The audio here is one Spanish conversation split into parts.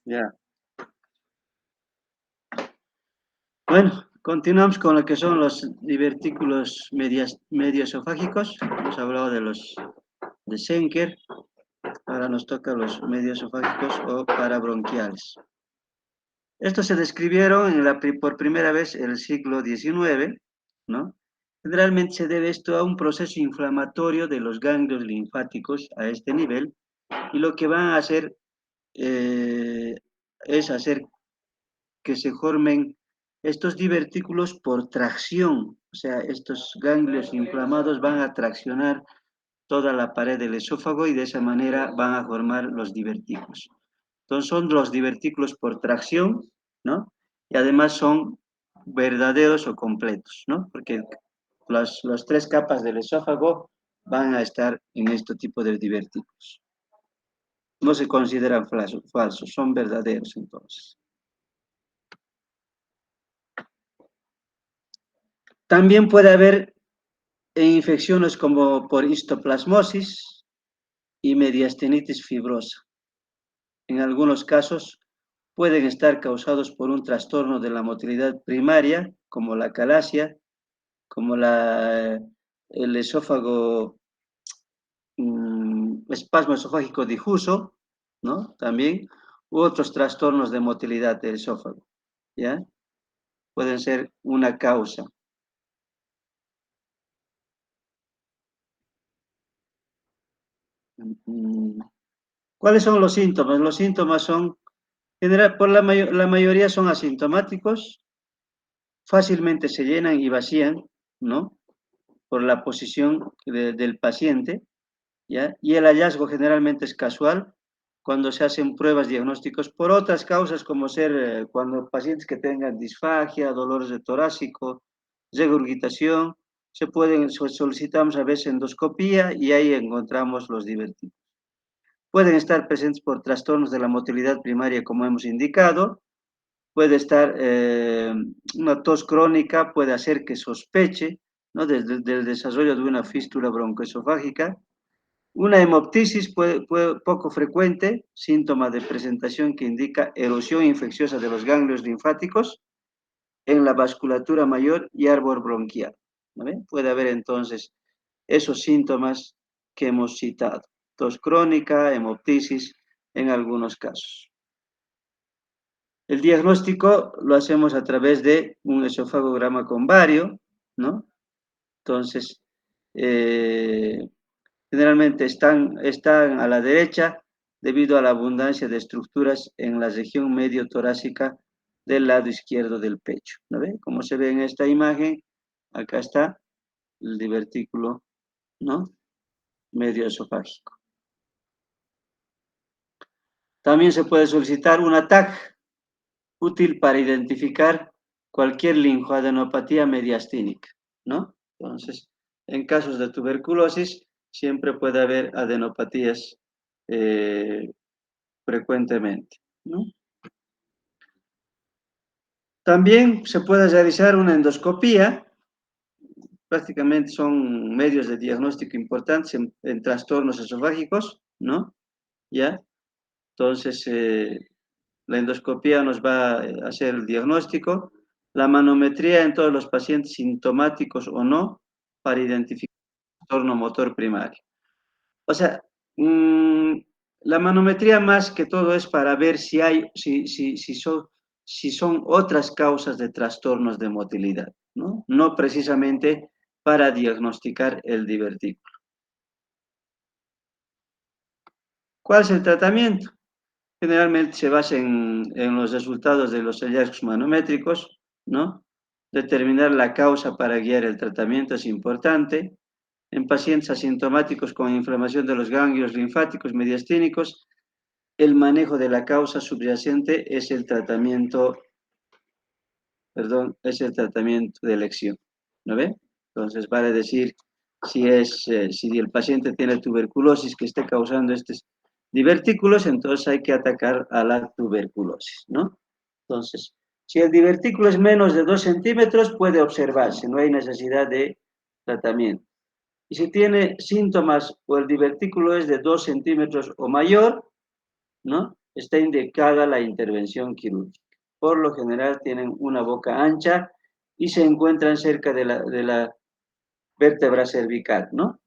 Ya. Bueno, continuamos con lo que son los divertículos medioesofágicos. Hemos hablado de los de Schenker. Ahora nos toca los medioesofágicos o parabronquiales. Estos se describieron por primera vez en el siglo XIX, ¿no? Generalmente se debe esto a un proceso inflamatorio de los ganglios linfáticos a este nivel, y lo que van a hacer eh, es hacer que se formen estos divertículos por tracción. O sea, estos ganglios inflamados van a traccionar toda la pared del esófago y de esa manera van a formar los divertículos. Entonces son los divertículos por tracción, ¿no? Y además son verdaderos o completos, ¿no? Porque las tres capas del esófago van a estar en este tipo de divertículos. No se consideran falsos, son verdaderos entonces. También puede haber infecciones como por histoplasmosis y mediastinitis fibrosa. En algunos casos pueden estar causados por un trastorno de la motilidad primaria, como la calasia, como el esófago, espasmo esofágico difuso, ¿no? También, u otros trastornos de motilidad del esófago, ¿ya? Pueden ser una causa. ¿Cuáles son los síntomas? Los síntomas son, general, la mayoría son asintomáticos, fácilmente se llenan y vacían, ¿no? Por la posición del paciente, ¿ya? Y el hallazgo generalmente es casual cuando se hacen pruebas diagnósticos por otras causas, como ser cuando pacientes que tengan disfagia, dolores de torácico, regurgitación, solicitamos a veces endoscopía y ahí encontramos los divertidos. Pueden estar presentes por trastornos de la motilidad primaria, como hemos indicado. Puede estar una tos crónica, puede hacer que sospeche, ¿no? Desde el desarrollo de una fístula broncoesofágica. Una hemoptisis poco frecuente, síntoma de presentación que indica erosión infecciosa de los ganglios linfáticos en la vasculatura mayor y árbol bronquial, ¿vale? Puede haber entonces esos síntomas que hemos citado. Tos crónica, hemoptisis, en algunos casos. El diagnóstico lo hacemos a través de un esofagograma con vario, ¿no? Entonces, generalmente están a la derecha debido a la abundancia de estructuras en la región medio torácica del lado izquierdo del pecho, ¿no ve? Como se ve en esta imagen, acá está el divertículo, ¿no? Medio esofágico. También se puede solicitar una TAC útil para identificar cualquier linfoadenopatía mediastínica, ¿no? Entonces, en casos de tuberculosis, siempre puede haber adenopatías frecuentemente, ¿no? También se puede realizar una endoscopía, prácticamente son medios de diagnóstico importantes en trastornos esofágicos, ¿no? ¿Ya? Entonces, la endoscopía nos va a hacer el diagnóstico, la manometría en todos los pacientes sintomáticos o no, para identificar el trastorno motor primario. O sea, la manometría más que todo es para ver si son otras causas de trastornos de motilidad, ¿no? No precisamente para diagnosticar el divertículo. ¿Cuál es el tratamiento? Generalmente se basa en los resultados de los hallazgos manométricos, ¿no? Determinar la causa para guiar el tratamiento es importante. En pacientes asintomáticos con inflamación de los ganglios linfáticos mediastínicos, el manejo de la causa subyacente es el tratamiento, de elección, ¿no ve? Entonces vale decir si el paciente tiene tuberculosis que esté causando estos divertículos, entonces hay que atacar a la tuberculosis, ¿no? Entonces, si el divertículo es menos de 2 centímetros, puede observarse, no hay necesidad de tratamiento. Y si tiene síntomas o el divertículo es de 2 centímetros o mayor, ¿no? está indicada la intervención quirúrgica. Por lo general tienen una boca ancha y se encuentran cerca de la vértebra cervical, ¿no?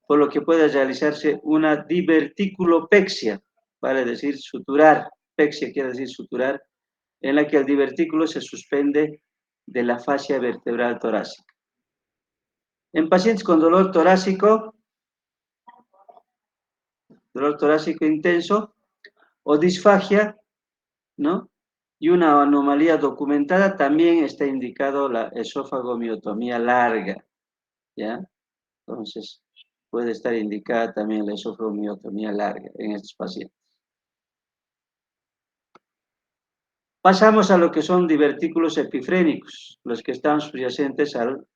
Por lo que puede realizarse una diverticulopexia, vale decir suturar, pexia quiere decir suturar, en la que el divertículo se suspende de la fascia vertebral torácica. En pacientes con dolor torácico intenso o disfagia, ¿no? Y una anomalía documentada, también está indicado la esofagomiotomía larga, ¿ya? Entonces, puede estar indicada también la esofagomiotomía larga en estos pacientes. Pasamos a lo que son divertículos epifrénicos, los que están subyacentes al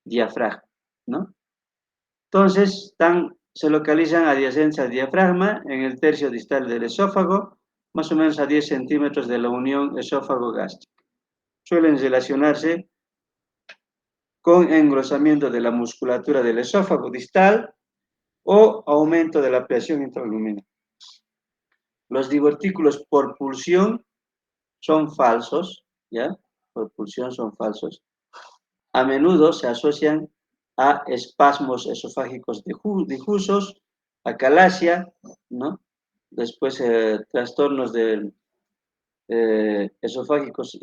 diafragma, ¿no? Entonces, se localizan adyacentes al diafragma en el tercio distal del esófago, más o menos a 10 centímetros de la unión esófago-gástrica. Suelen relacionarse con engrosamiento de la musculatura del esófago distal o aumento de la presión intraluminal. Los divertículos por pulsión son falsos, ¿ya? Por pulsión son falsos. A menudo se asocian a espasmos esofágicos difusos, acalasia, ¿no? Después trastornos esofágicos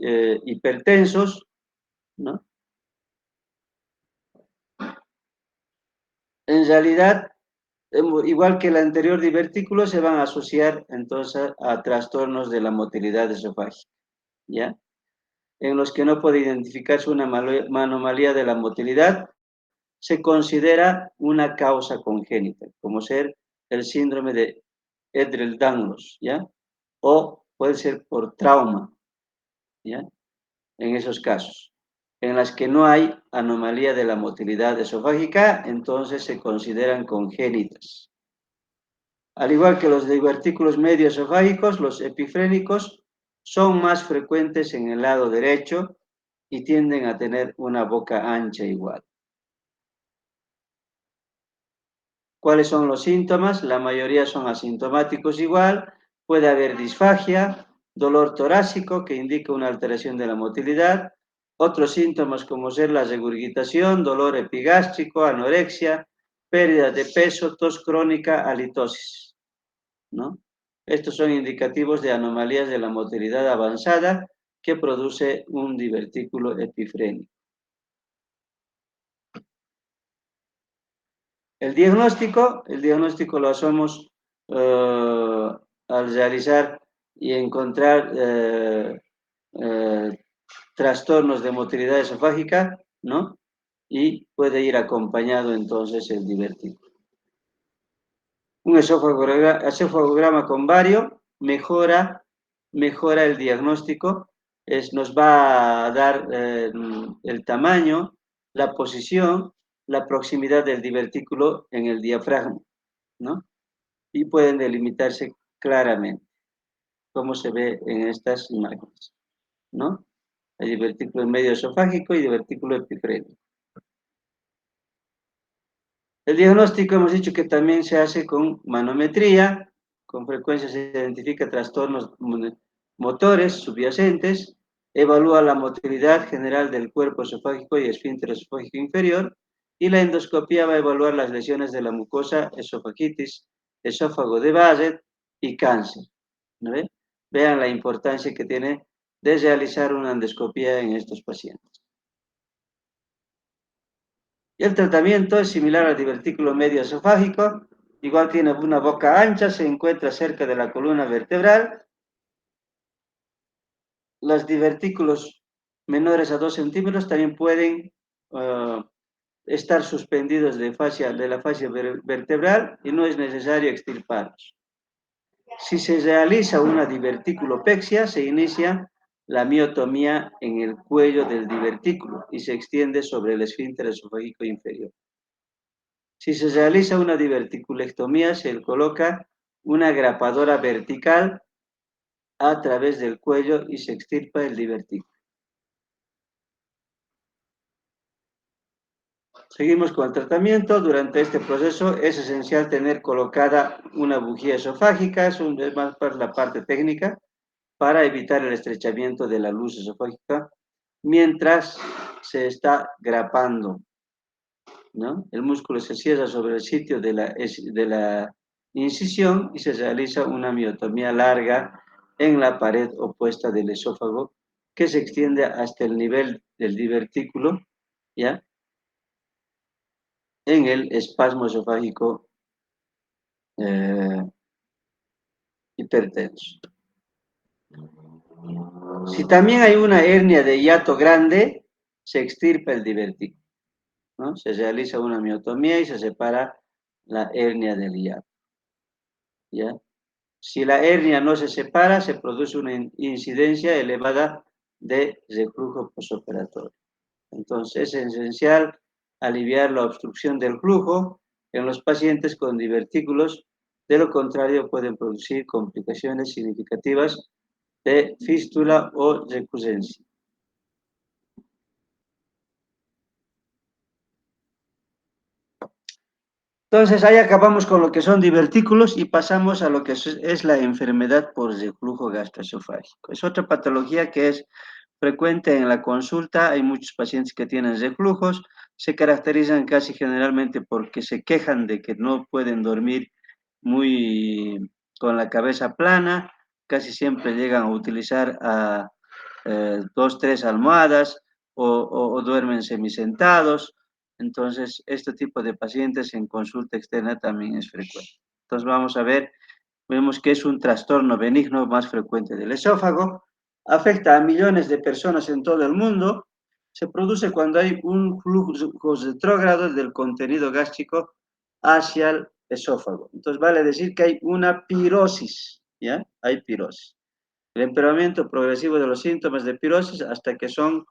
hipertensos, ¿no? En realidad, igual que el anterior divertículo, se van a asociar entonces a trastornos de la motilidad esofágica, ¿ya? En los que no puede identificarse una anomalía de la motilidad, se considera una causa congénita, como ser el síndrome de Ehlers-Danlos, ¿ya? O puede ser por trauma, ¿ya? En esos casos. En las que no hay anomalía de la motilidad esofágica, entonces se consideran congénitas. Al igual que los divertículos medioesofágicos, los epifrénicos son más frecuentes en el lado derecho y tienden a tener una boca ancha igual. ¿Cuáles son los síntomas? La mayoría son asintomáticos igual. Puede haber disfagia, dolor torácico que indica una alteración de la motilidad. Otros síntomas como ser la regurgitación, dolor epigástrico, anorexia, pérdida de peso, tos crónica, halitosis, ¿no? Estos son indicativos de anomalías de la motilidad avanzada que produce un divertículo epifrénico. El diagnóstico lo hacemos al realizar y encontrar trastornos de motilidad esofágica, ¿no? Y puede ir acompañado entonces el divertículo. Un esofagograma con bario mejora el diagnóstico, nos va a dar el tamaño, la posición, la proximidad del divertículo en el diafragma, ¿no? Y pueden delimitarse claramente, como se ve en estas imágenes, ¿no? El divertículo medio esofágico y divertículo epifrénico. El diagnóstico hemos dicho que también se hace con manometría, con frecuencia se identifica trastornos motores subyacentes, evalúa la motilidad general del cuerpo esofágico y esfínter esofágico inferior, y la endoscopía va a evaluar las lesiones de la mucosa, esofagitis, esófago de Barrett y cáncer. ¿No ve? Vean la importancia que tiene de realizar una endoscopía en estos pacientes. Y el tratamiento es similar al divertículo medio esofágico, igual tiene una boca ancha, se encuentra cerca de la columna vertebral. Los divertículos menores a 2 centímetros también pueden estar suspendidos de la fascia vertebral y no es necesario extirparlos. Si se realiza una diverticulopexia, se inicia la miotomía en el cuello del divertículo y se extiende sobre el esfínter esofágico inferior. Si se realiza una diverticulectomía, se coloca una grapadora vertical a través del cuello y se extirpa el divertículo. Seguimos con el tratamiento. Durante este proceso es esencial tener colocada una bujía esofágica, es más para la parte técnica, para evitar el estrechamiento de la luz esofágica mientras se está grapando, ¿no? El músculo se cierra sobre el sitio de la incisión y se realiza una miotomía larga en la pared opuesta del esófago que se extiende hasta el nivel del divertículo, ¿ya? En el espasmo esofágico eh, hipertenso. Si también hay una hernia de hiato grande, se extirpa el divertículo, ¿no? Se realiza una miotomía y se separa la hernia del hiato, ¿ya? Si la hernia no se separa, se produce una incidencia elevada de reflujo postoperatorio. Entonces, es esencial aliviar la obstrucción del flujo en los pacientes con divertículos, de lo contrario pueden producir complicaciones significativas de fístula o recurrencia. Entonces, ahí acabamos con lo que son divertículos y pasamos a lo que es la enfermedad por reflujo gastroesofágico. Es otra patología que es frecuente en la consulta. Hay muchos pacientes que tienen reflujos, se caracterizan casi generalmente porque se quejan de que no pueden dormir muy con la cabeza plana, casi siempre llegan a utilizar dos, tres almohadas o duermen semisentados. Entonces, este tipo de pacientes en consulta externa también es frecuente. Entonces, vamos a ver, vemos que es un trastorno benigno más frecuente del esófago, afecta a millones de personas en todo el mundo, se produce cuando hay un flujo retrógrado del contenido gástrico hacia el esófago. Entonces, vale decir que hay una pirosis, ¿ya? Hay pirosis. El empeoramiento progresivo de los síntomas de pirosis hasta que son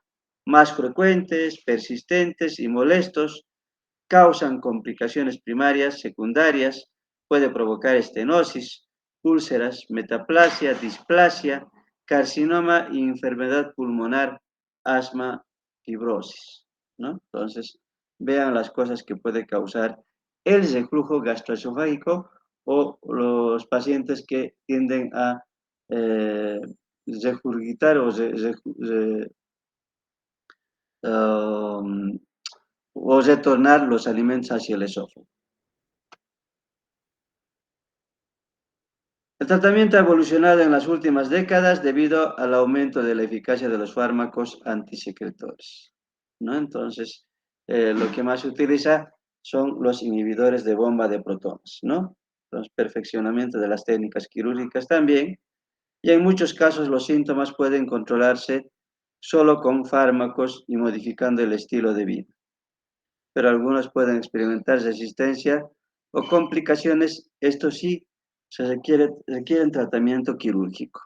más frecuentes, persistentes y molestos, causan complicaciones primarias, secundarias, puede provocar estenosis, úlceras, metaplasia, displasia, carcinoma y enfermedad pulmonar, asma, fibrosis, ¿no? Entonces, vean las cosas que puede causar el reflujo gastroesofágico o los pacientes que tienden a eh, regurgitar um, o retornar los alimentos hacia el esófago. El tratamiento ha evolucionado en las últimas décadas debido al aumento de la eficacia de los fármacos antisecretores, ¿no? Entonces, lo que más se utiliza son los inhibidores de bomba de protones, ¿no? Entonces, perfeccionamiento de las técnicas quirúrgicas también, y en muchos casos los síntomas pueden controlarse solo con fármacos y modificando el estilo de vida, pero algunos pueden experimentar resistencia o complicaciones. Esto sí, requieren tratamiento quirúrgico.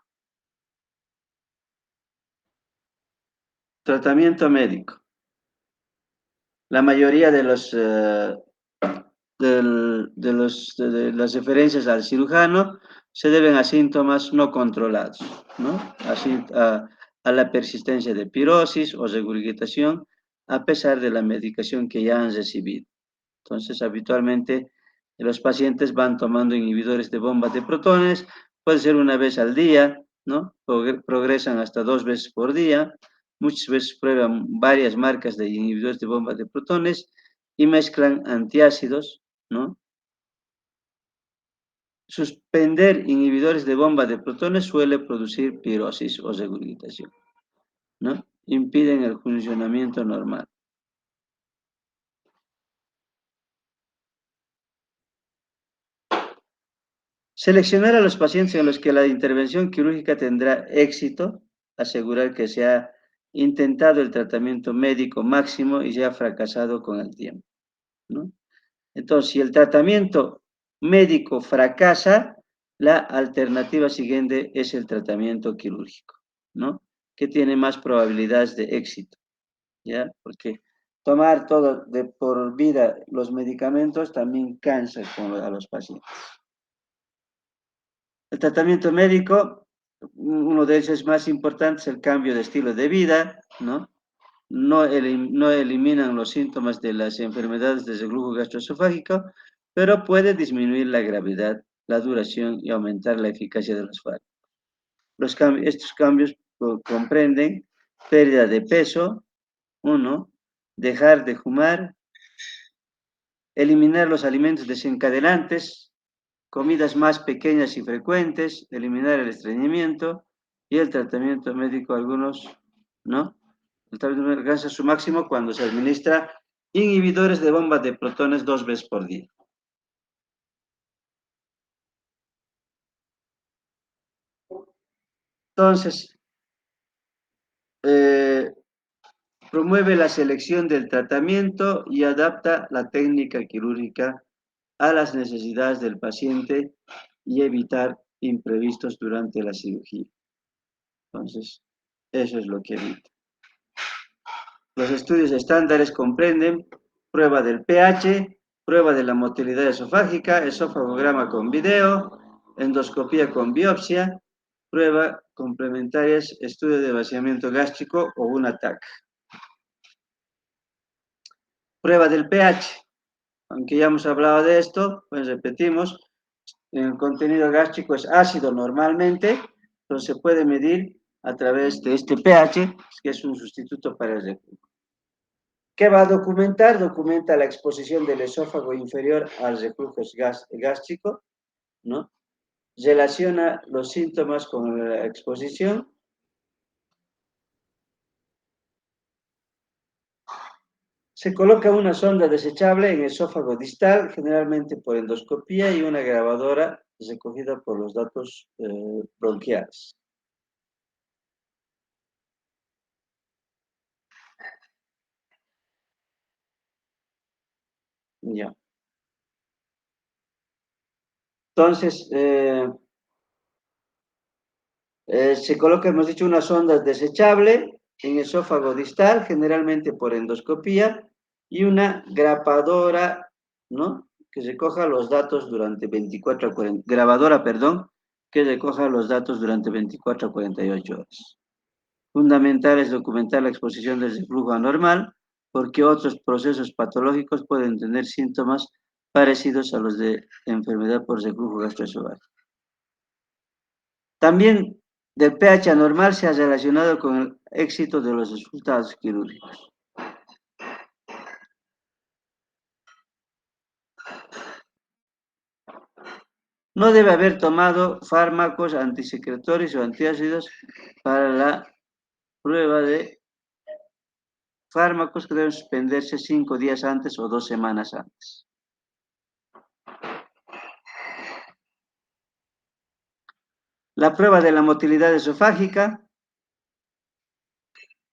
Tratamiento médico. La mayoría de de las referencias al cirujano se deben a síntomas no controlados, ¿no? Así, a la persistencia de pirosis o regurgitación, a pesar de la medicación que ya han recibido. Entonces, habitualmente los pacientes van tomando inhibidores de bombas de protones, puede ser una vez al día, ¿no? Progresan hasta 2 veces por día. Muchas veces prueban varias marcas de inhibidores de bombas de protones y mezclan antiácidos, ¿no? Suspender inhibidores de bomba de protones suele producir pirosis o regurgitación, ¿no? Impiden el funcionamiento normal. Seleccionar a los pacientes en los que la intervención quirúrgica tendrá éxito, asegurar que se ha intentado el tratamiento médico máximo y se ha fracasado con el tiempo, ¿no? Entonces, si el tratamiento médico fracasa, la alternativa siguiente es el tratamiento quirúrgico, ¿no? Que tiene más probabilidades de éxito, ¿ya? Porque tomar todo de por vida los medicamentos también cansa a los pacientes. El tratamiento médico, uno de ellos más importantes es el cambio de estilo de vida, ¿no? no eliminan los síntomas de las enfermedades del reflujo gastroesofágico, pero puede disminuir la gravedad, la duración y aumentar la eficacia de los fármacos. Estos cambios comprenden pérdida de peso, 1, dejar de fumar, eliminar los alimentos desencadenantes, comidas más pequeñas y frecuentes, eliminar el estreñimiento y el tratamiento médico, algunos, ¿no? El tratamiento alcanza su máximo cuando se administra inhibidores de bombas de protones 2 veces por día. Entonces, promueve la selección del tratamiento y adapta la técnica quirúrgica a las necesidades del paciente y evitar imprevistos durante la cirugía. Entonces, eso es lo que evita. Los estudios estándares comprenden prueba del pH, prueba de la motilidad esofágica, esofagograma con video, endoscopía con biopsia, prueba complementarias, estudio de vaciamiento gástrico o un ATAC. Prueba del pH. Aunque ya hemos hablado de esto, pues repetimos, el contenido gástrico es ácido normalmente, entonces se puede medir a través de este pH, que es un sustituto para el reflujo. ¿Qué va a documentar? Documenta la exposición del esófago inferior al reflujo gástrico, ¿no? Relaciona los síntomas con la exposición. Se coloca una sonda desechable en el esófago distal, generalmente por endoscopía, y una grabadora recogida por los datos bronquiales. Ya. Entonces, se coloca, hemos dicho, una sonda desechable en esófago distal, generalmente por endoscopía, y una grapadora, ¿no? Que recoja los datos durante 24 a 40, grabadora, perdón, que recoja los datos durante 24 a 48 horas. Fundamental es documentar la exposición del reflujo anormal, porque otros procesos patológicos pueden tener síntomas parecidos a los de enfermedad por reflujo gastroesofágico. También del pH anormal se ha relacionado con el éxito de los resultados quirúrgicos. No debe haber tomado fármacos antisecretorios o antiácidos para la prueba de fármacos que deben suspenderse 5 días antes o 2 semanas antes. La prueba de la motilidad esofágica,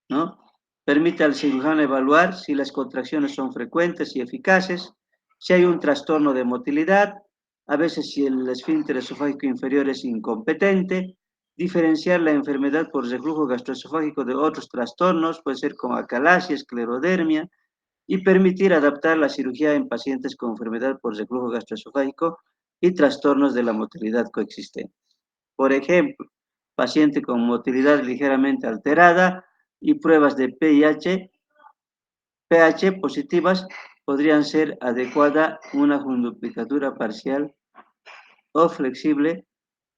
¿no? Permite al cirujano evaluar si las contracciones son frecuentes y eficaces, si hay un trastorno de motilidad, a veces si el esfínter esofágico inferior es incompetente, diferenciar la enfermedad por reflujo gastroesofágico de otros trastornos, puede ser como acalasia, esclerodermia, y permitir adaptar la cirugía en pacientes con enfermedad por reflujo gastroesofágico y trastornos de la motilidad coexistentes. Por ejemplo, paciente con motilidad ligeramente alterada y pruebas de pH positivas podrían ser adecuada una funduplicatura parcial o flexible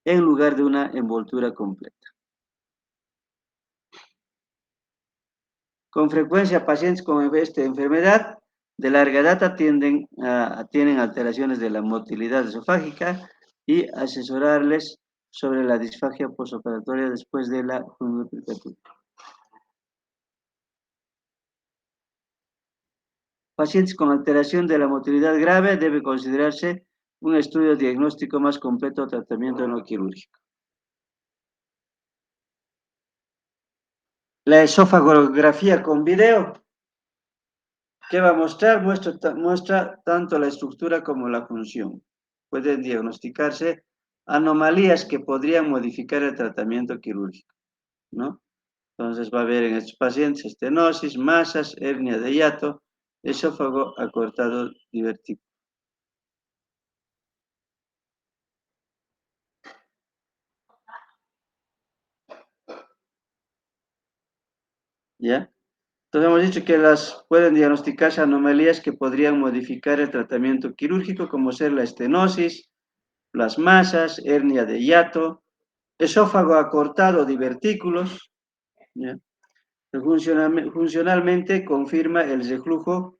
en lugar de una envoltura completa. Con frecuencia, pacientes con esta enfermedad de larga data tienen alteraciones de la motilidad esofágica y asesorarles sobre la disfagia postoperatoria después de la funduplicatura. Pacientes con alteración de la motilidad grave debe considerarse un estudio diagnóstico más completo o tratamiento no quirúrgico. La esofagografía con video, ¿qué va a mostrar? Muestra tanto la estructura como la función. Pueden diagnosticarse anomalías que podrían modificar el tratamiento quirúrgico, ¿no? Entonces va a haber en estos pacientes estenosis, masas, hernia de hiato, esófago acortado divertido. ¿Ya? Entonces hemos dicho que pueden diagnosticarse anomalías que podrían modificar el tratamiento quirúrgico, como ser la estenosis, las masas, hernia de hiato, esófago acortado, divertículos. ¿Ya? Funcionalmente confirma el reflujo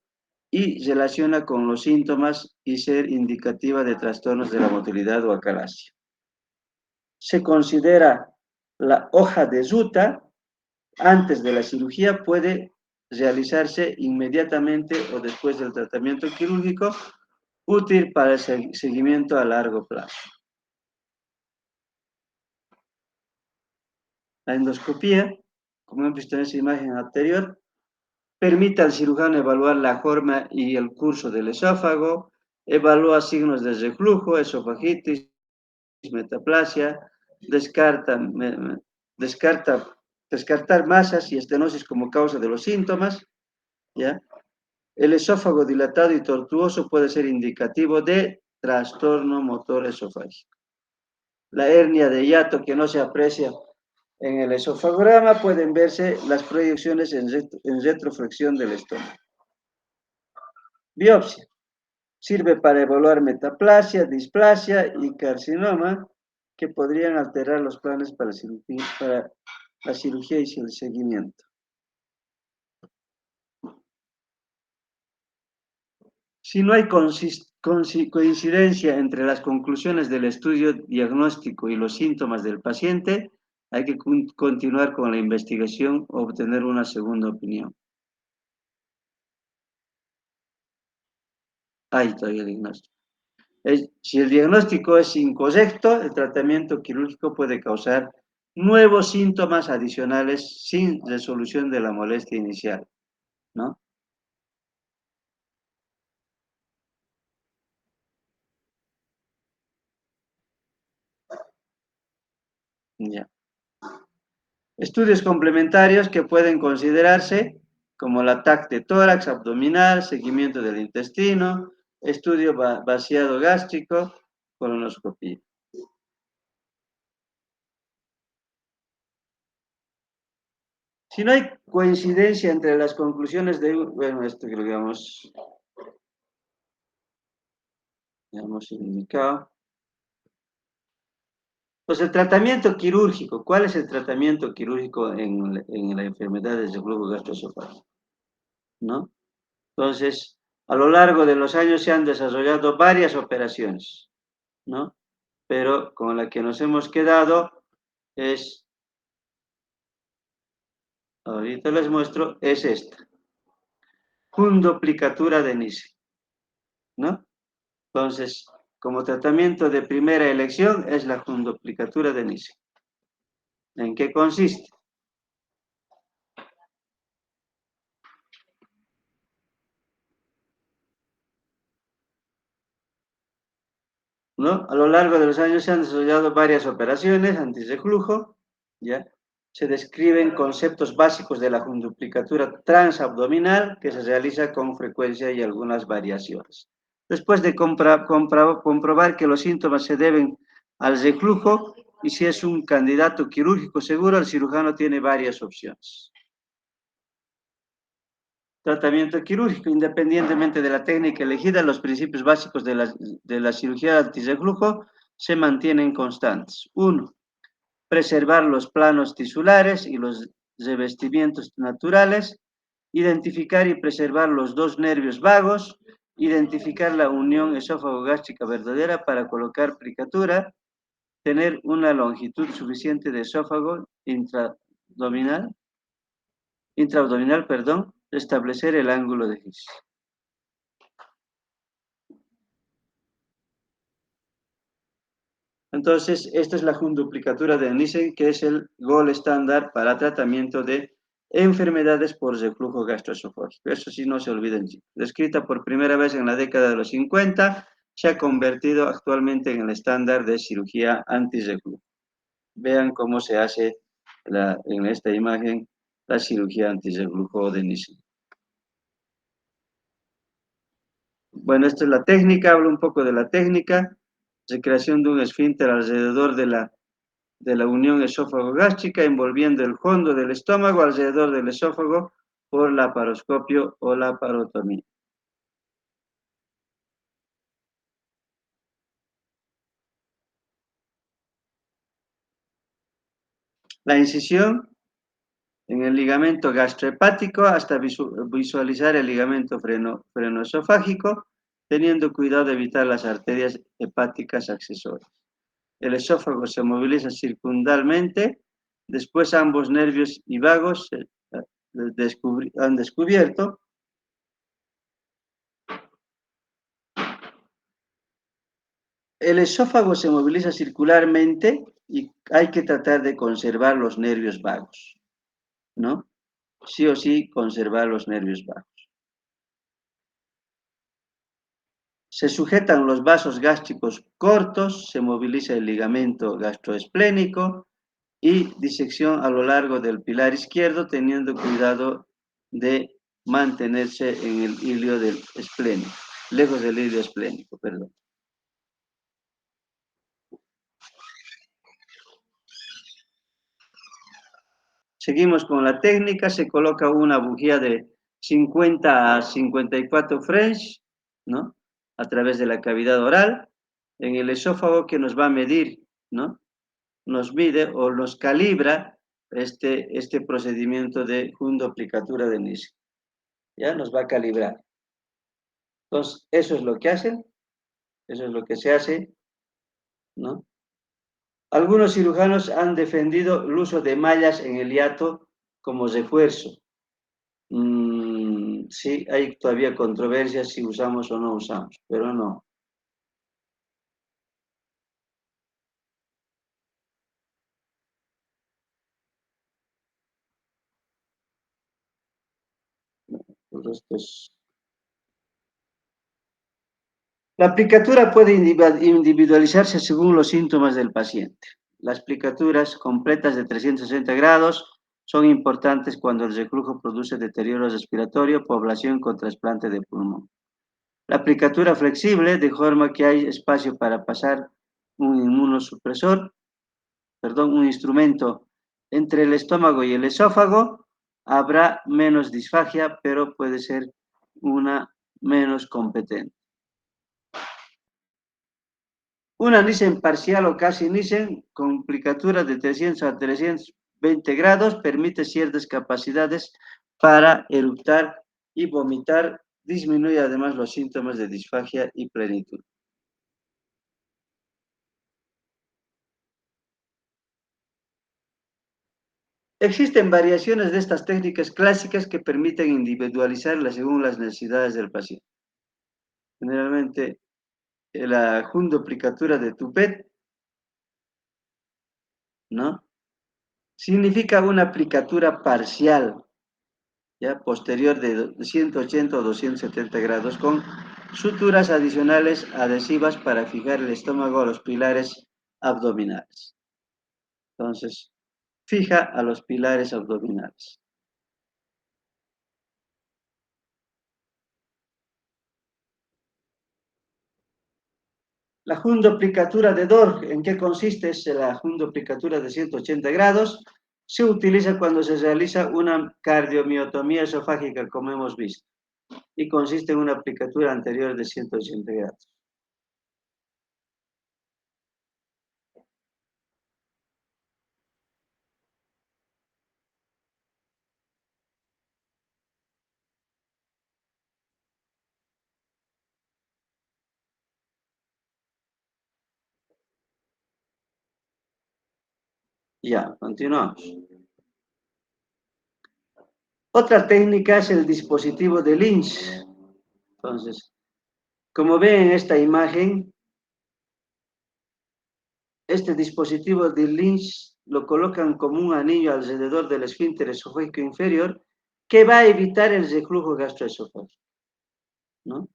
y relaciona con los síntomas y ser indicativa de trastornos de la motilidad o acalasia. Se considera la hoja de ruta antes de la cirugía, puede realizarse inmediatamente o después del tratamiento quirúrgico, útil para el seguimiento a largo plazo. La endoscopía, como hemos visto en esa imagen anterior, permite al cirujano evaluar la forma y el curso del esófago, evalúa signos de reflujo, esofagitis, metaplasia, descartar masas y estenosis como causa de los síntomas, ¿ya? El esófago dilatado y tortuoso puede ser indicativo de trastorno motor esofágico. La hernia de hiato que no se aprecia en el esofagograma, pueden verse las proyecciones en retroflexión del estómago. Biopsia. Sirve para evaluar metaplasia, displasia y carcinoma que podrían alterar los planes para la cirugía y el seguimiento. Si no hay coincidencia entre las conclusiones del estudio diagnóstico y los síntomas del paciente, hay que continuar con la investigación o obtener una segunda opinión. Ahí todavía el diagnóstico. Si el diagnóstico es incorrecto, el tratamiento quirúrgico puede causar nuevos síntomas adicionales sin resolución de la molestia inicial, ¿no? Ya. Estudios complementarios que pueden considerarse como la TAC de tórax abdominal, seguimiento del intestino, estudio vaciado gástrico, colonoscopia. Si no hay coincidencia entre las conclusiones bueno, esto que lo hemos indicado. Pues el tratamiento quirúrgico, ¿cuál es el tratamiento quirúrgico en la enfermedad del reflujo gastroesofágico? ¿No? Entonces, a lo largo de los años se han desarrollado varias operaciones, ¿no? Pero con la que nos hemos quedado es, ahorita les muestro, es esta, fundoplicatura de Nissen, ¿no? Entonces, como tratamiento de primera elección es la fundoplicatura de Nissen. ¿En qué consiste? ¿No? A lo largo de los años se han desarrollado varias operaciones antirreflujo, ¿ya? Se describen conceptos básicos de la funduplicatura transabdominal que se realiza con frecuencia y algunas variaciones. Después de comprobar que los síntomas se deben al reflujo y si es un candidato quirúrgico seguro, el cirujano tiene varias opciones. Tratamiento quirúrgico, independientemente de la técnica elegida, los principios básicos de la cirugía antirreflujo se mantienen constantes. 1. Preservar los planos tisulares y los revestimientos naturales, identificar y preservar los dos nervios vagos, identificar la unión esófago-gástrica verdadera para colocar plicatura, tener una longitud suficiente de esófago intraabdominal, establecer el ángulo de His. Entonces, esta es la funduplicatura de Nissen, que es el gold estándar para tratamiento de enfermedades por reflujo gastroesofágico. Eso sí, no se olviden. Descrita por primera vez en la década de los 50, se ha convertido actualmente en el estándar de cirugía antirreflujo. Vean cómo se hace en esta imagen la cirugía antirreflujo de Nissen. Bueno, esta es la técnica, hablo un poco de la técnica. Recreación de un esfínter alrededor de la unión esófago-gástrica, envolviendo el fondo del estómago alrededor del esófago por laparoscopio o laparotomía. La incisión en el ligamento gastrohepático hasta visualizar el ligamento frenoesofágico, teniendo cuidado de evitar las arterias hepáticas accesorias. El esófago se moviliza circundalmente, después ambos nervios y vagos se han descubierto. El esófago se moviliza circularmente y hay que tratar de conservar los nervios vagos, ¿no? Sí o sí conservar los nervios vagos. Se sujetan los vasos gástricos cortos, se moviliza el ligamento gastroesplénico y disección a lo largo del pilar izquierdo, teniendo cuidado de mantenerse en el hilio del esplénico, lejos del hilio esplénico, perdón. Seguimos con la técnica, se coloca una bujía de 50 a 54 French, ¿no? A través de la cavidad oral, en el esófago que nos va a medir, ¿no? Nos mide o nos calibra este procedimiento de fundoplicatura de Nissen. Ya nos va a calibrar. Entonces, eso es lo que hacen, eso es lo que se hace, ¿no? Algunos cirujanos han defendido el uso de mallas en el hiato como refuerzo. Sí, hay todavía controversias si usamos o no usamos, pero no. La aplicatura puede individualizarse según los síntomas del paciente. Las aplicaturas completas de 360 grados son importantes cuando el reflujo produce deterioro respiratorio, población con trasplante de pulmón. La aplicatura flexible, de forma que hay espacio para pasar un inmunosupresor, perdón, un instrumento entre el estómago y el esófago, habrá menos disfagia, pero puede ser una menos competente. Una Nissen parcial o casi Nissen con aplicatura de 300 a 320 grados permite ciertas capacidades para eructar y vomitar, disminuye además los síntomas de disfagia y plenitud. Existen variaciones de estas técnicas clásicas que permiten individualizarlas según las necesidades del paciente. Generalmente, la fundoplicatura de Toupet, ¿no? Significa una aplicatura parcial, ya posterior de 180 o 270 grados, con suturas adicionales adhesivas para fijar el estómago a los pilares abdominales. Entonces, fija a los pilares abdominales. La fundoplicatura de Dor, ¿en qué consiste? Es la fundoplicatura de 180 grados. Se utiliza cuando se realiza una cardiomiotomía esofágica, como hemos visto, y consiste en una aplicatura anterior de 180 grados. Ya, continuamos. Otra técnica es el dispositivo de Lynch. Entonces, como ven en esta imagen, este dispositivo de Lynch lo colocan como un anillo alrededor del esfínter esofágico inferior que va a evitar el reflujo gastroesofágico, ¿no?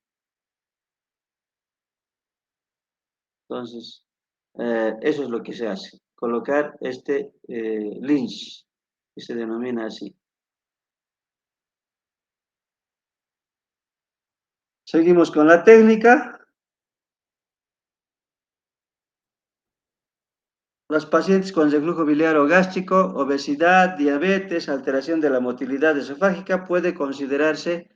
Entonces, eso es lo que se hace, colocar este Lynch, que se denomina así. Seguimos con la técnica. Los pacientes con reflujo biliar o gástrico, obesidad, diabetes, alteración de la motilidad esofágica, puede considerarse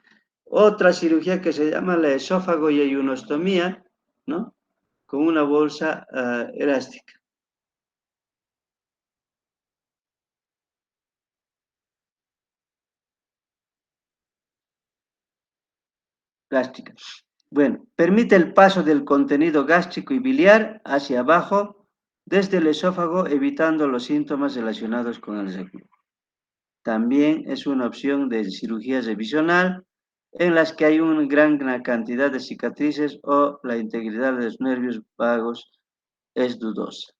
otra cirugía que se llama la esófago y ayunostomía, ¿no? Con una bolsa elástica. Gástrica. Bueno, permite el paso del contenido gástrico y biliar hacia abajo desde el esófago, evitando los síntomas relacionados con el reflujo. También es una opción de cirugía revisional en las que hay una gran cantidad de cicatrices o la integridad de los nervios vagos es dudosa.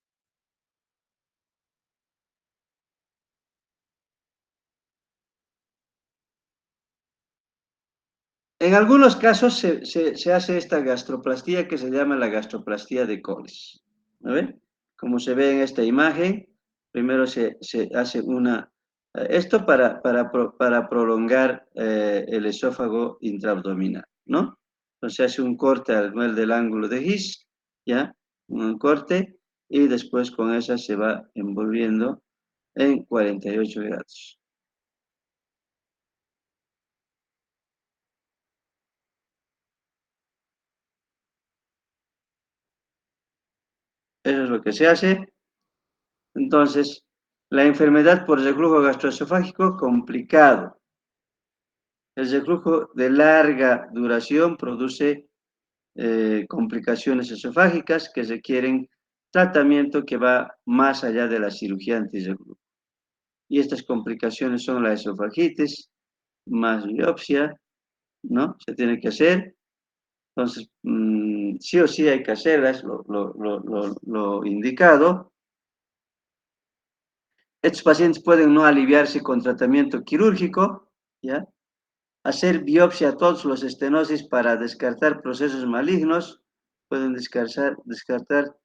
En algunos casos se hace esta gastroplastía que se llama la gastroplastía de Colles. ¿No ven? Como se ve en esta imagen, primero se hace esto para prolongar el esófago intraabdominal, ¿no? Entonces se hace un corte al nivel del ángulo de His, ¿ya? Un corte, y después con esa se va envolviendo en 48 grados. Eso es lo que se hace. Entonces, la enfermedad por reflujo gastroesofágico complicado. El reflujo de larga duración produce complicaciones esofágicas que requieren tratamiento que va más allá de la cirugía antirreflujo. Y estas complicaciones son la esofagitis, más biopsia, ¿no? Se tiene que hacer. Entonces, sí o sí hay que hacerlas, lo indicado. Estos pacientes pueden no aliviarse con tratamiento quirúrgico, ¿ya? Hacer biopsia a todos los estenosis para descartar procesos malignos, pueden descartar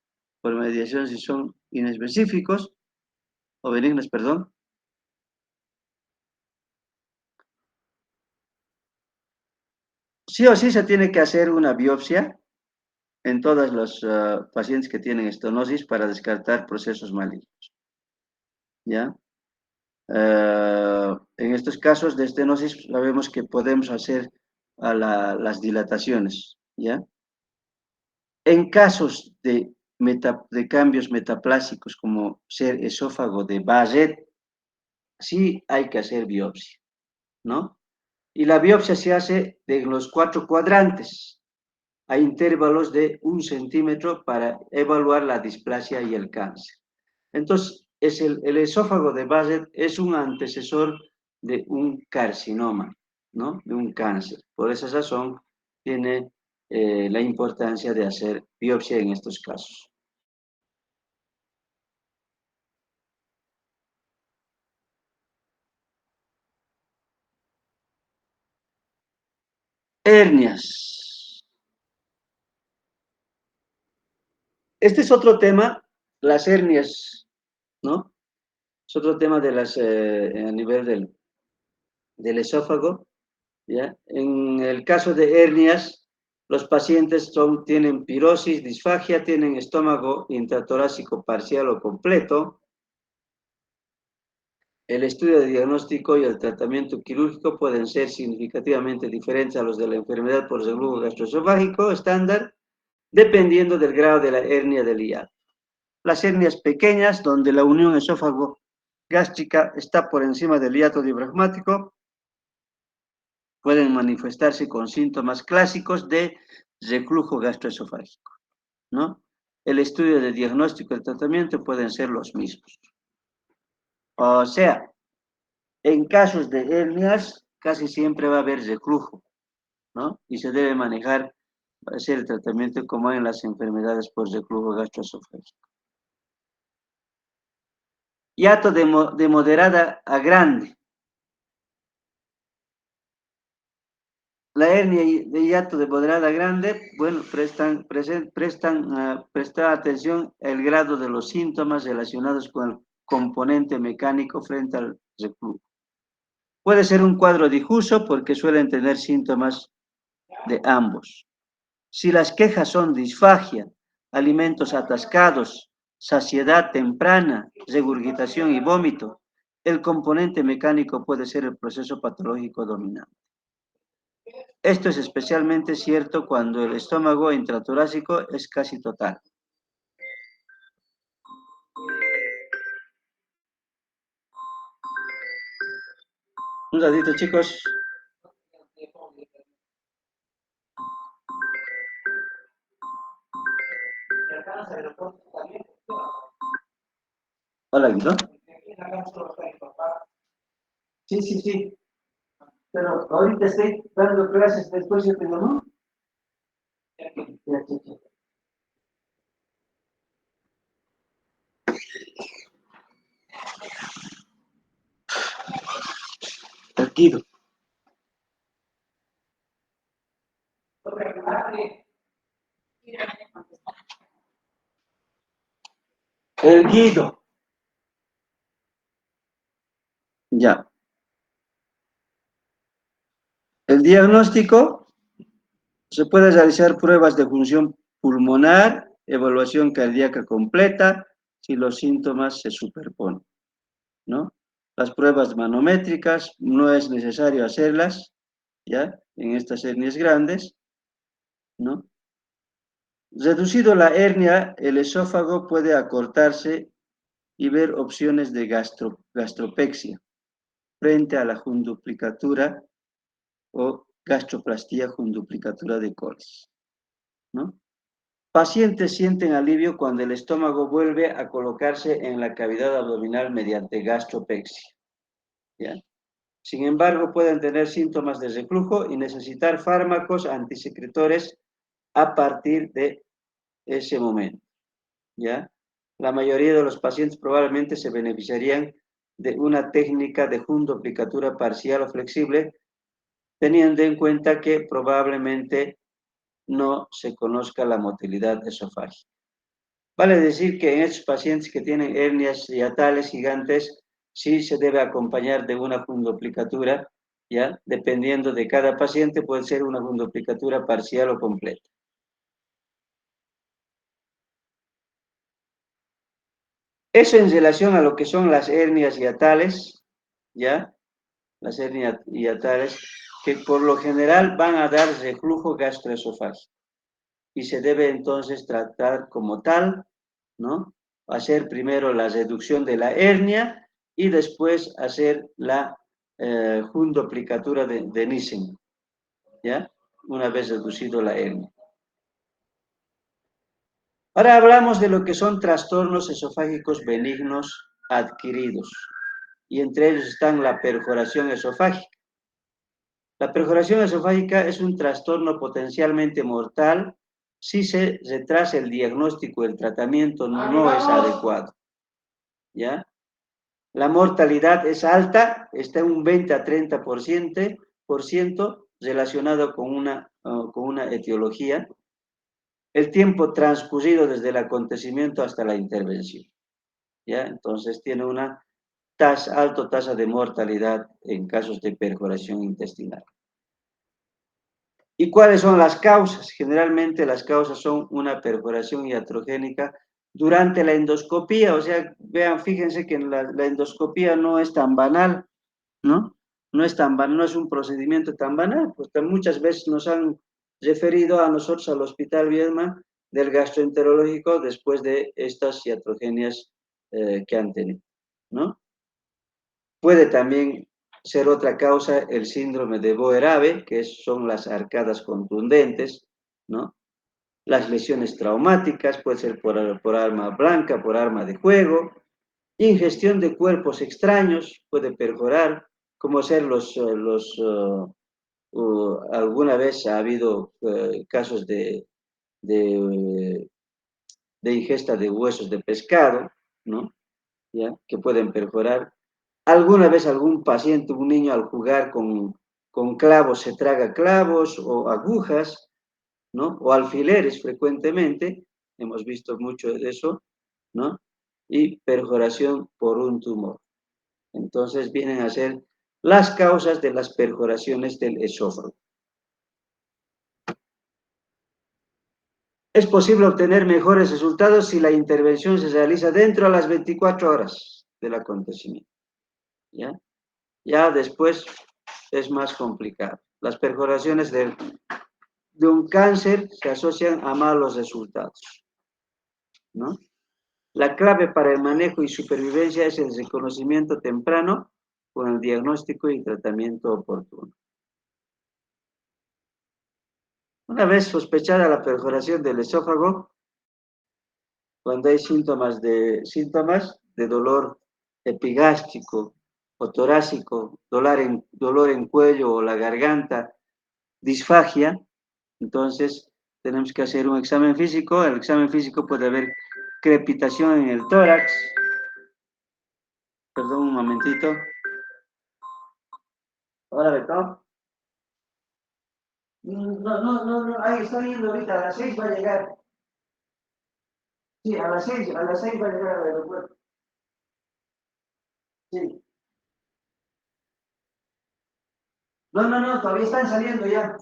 por mediación si son inespecíficos o benignos, perdón. Sí o sí se tiene que hacer una biopsia en todos los pacientes que tienen estenosis para descartar procesos malignos, ¿ya? En estos casos de estenosis sabemos que podemos hacer las dilataciones, ¿ya? En casos de cambios metaplásicos como ser esófago de Barrett, sí hay que hacer biopsia, ¿no? Y la biopsia se hace de los 4 cuadrantes. Hay intervalos de 1 centímetro para evaluar la displasia y el cáncer. Entonces, el esófago de Barrett es un antecesor de un carcinoma, ¿no? De un cáncer. Por esa razón, tiene la importancia de hacer biopsia en estos casos. Hernias. Este es otro tema, las hernias, ¿no? Es otro tema a nivel del esófago, ¿ya? En el caso de hernias, los pacientes tienen pirosis, disfagia, tienen estómago intratorácico parcial o completo. El estudio de diagnóstico y el tratamiento quirúrgico pueden ser significativamente diferentes a los de la enfermedad por reflujo gastroesofágico estándar, dependiendo del grado de la hernia del hiato. Las hernias pequeñas, donde la unión esófago-gástrica está por encima del hiato diafragmático, pueden manifestarse con síntomas clásicos de reflujo gastroesofágico, ¿no? El estudio de diagnóstico y el tratamiento pueden ser los mismos. O sea, en casos de hernias, casi siempre va a haber reflujo, ¿no? Y se debe hacer el tratamiento como en las enfermedades por reflujo gastroesofágico. Hiato de moderada a grande. La hernia de hiato de moderada grande, bueno, prestar atención al grado de los síntomas relacionados con el componente mecánico frente al reflujo. Puede ser un cuadro difuso porque suelen tener síntomas de ambos. Si las quejas son disfagia, alimentos atascados, saciedad temprana, regurgitación y vómito, el componente mecánico puede ser el proceso patológico dominante. Esto es especialmente cierto cuando el estómago intratorácico es casi total. Un ratito, chicos. Hola, Guido. Sí, sí, sí. Pero ahorita estoy dando clases, después yo tengo, ¿no? Ya, ya, ya. El Guido. El Guido. Ya. El diagnóstico se puede realizar pruebas de función pulmonar, evaluación cardíaca completa, si los síntomas se superponen, ¿no? Las pruebas manométricas no es necesario hacerlas, ¿ya? En estas hernias grandes, ¿no? Reducido la hernia, el esófago puede acortarse y ver opciones de gastropexia frente a la junduplicatura o gastroplastía junduplicatura de Colles, ¿no? Pacientes sienten alivio cuando el estómago vuelve a colocarse en la cavidad abdominal mediante gastropexia, ¿ya? Sin embargo, pueden tener síntomas de reflujo y necesitar fármacos antisecretores a partir de ese momento, ¿ya? La mayoría de los pacientes probablemente se beneficiarían de una técnica de jundoplicatura parcial o flexible, teniendo en cuenta que probablemente no se conozca la motilidad esofágica. Vale decir que en estos pacientes que tienen hernias hiatales gigantes, sí se debe acompañar de una fundoplicatura, ¿ya? Dependiendo de cada paciente, puede ser una fundoplicatura parcial o completa. Eso en relación a lo que son las hernias hiatales, ¿ya? Las hernias hiatales, que por lo general van a dar reflujo gastroesofágico y se debe entonces tratar como tal, ¿no? Hacer primero la reducción de la hernia y después hacer la jundoplicatura de Nissen, ¿ya? Una vez reducido la hernia. Ahora hablamos de lo que son trastornos esofágicos benignos adquiridos, y entre ellos están la perforación esofágica. La perforación esofágica es un trastorno potencialmente mortal si se retrasa el diagnóstico y el tratamiento no es adecuado, ¿ya? La mortalidad es alta, está en un 20 a 30% relacionado con una etiología. El tiempo transcurrido desde el acontecimiento hasta la intervención, ¿ya? Entonces tiene una alta tasa de mortalidad en casos de perforación intestinal. ¿Y cuáles son las causas? Generalmente las causas son una perforación iatrogénica durante la endoscopía, o sea, vean, fíjense que la endoscopía no es tan banal, ¿no? No es tan banal, no es un procedimiento tan banal, porque muchas veces nos han referido a nosotros al Hospital Viedma del gastroenterológico después de estas iatrogenias que han tenido, ¿no? Puede también ser otra causa el síndrome de Boerhaave, que son las arcadas contundentes, ¿no? Las lesiones traumáticas, puede ser por arma blanca, por arma de juego, ingestión de cuerpos extraños, puede perforar, como ser alguna vez ha habido casos de, de ingesta de huesos de pescado, ¿no? ¿Ya? Que pueden perforar. Alguna vez algún paciente, un niño al jugar con clavos se traga clavos o agujas, ¿no? O alfileres frecuentemente, hemos visto mucho de eso, ¿no? Y perforación por un tumor. Entonces vienen a ser las causas de las perforaciones del esófago. Es posible obtener mejores resultados si la intervención se realiza dentro de las 24 horas del acontecimiento. ¿Ya? Ya después es más complicado. Las perforaciones de un cáncer se asocian a malos resultados, ¿no? La clave para el manejo y supervivencia es el reconocimiento temprano con el diagnóstico y tratamiento oportuno. Una vez sospechada la perforación del esófago, cuando hay síntomas de dolor epigástrico o torácico, dolor en cuello o la garganta, disfagia, entonces tenemos que hacer un examen físico. El examen físico puede haber crepitación en el tórax. Perdón un momentito. Hola, Beto. No, ahí está viendo ahorita, a las 6 va a llegar. Sí, a las 6 va a llegar al aeropuerto. Sí. No, todavía están saliendo ya.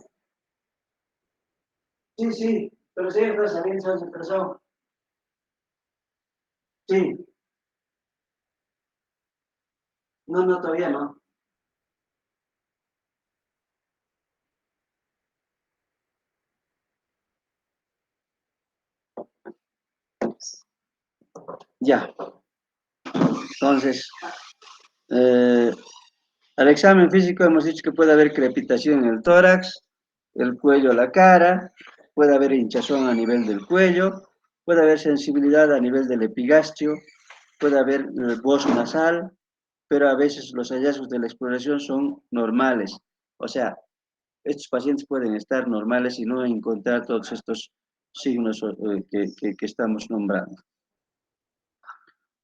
Sí, pero sí está saliendo esa persona. Sí, no, todavía no. Ya, entonces, eh, al examen físico hemos dicho que puede haber crepitación en el tórax, el cuello, la cara, puede haber hinchazón a nivel del cuello, puede haber sensibilidad a nivel del epigastrio, puede haber voz nasal, pero a veces los hallazgos de la exploración son normales. O sea, estos pacientes pueden estar normales y no encontrar todos estos signos que estamos nombrando.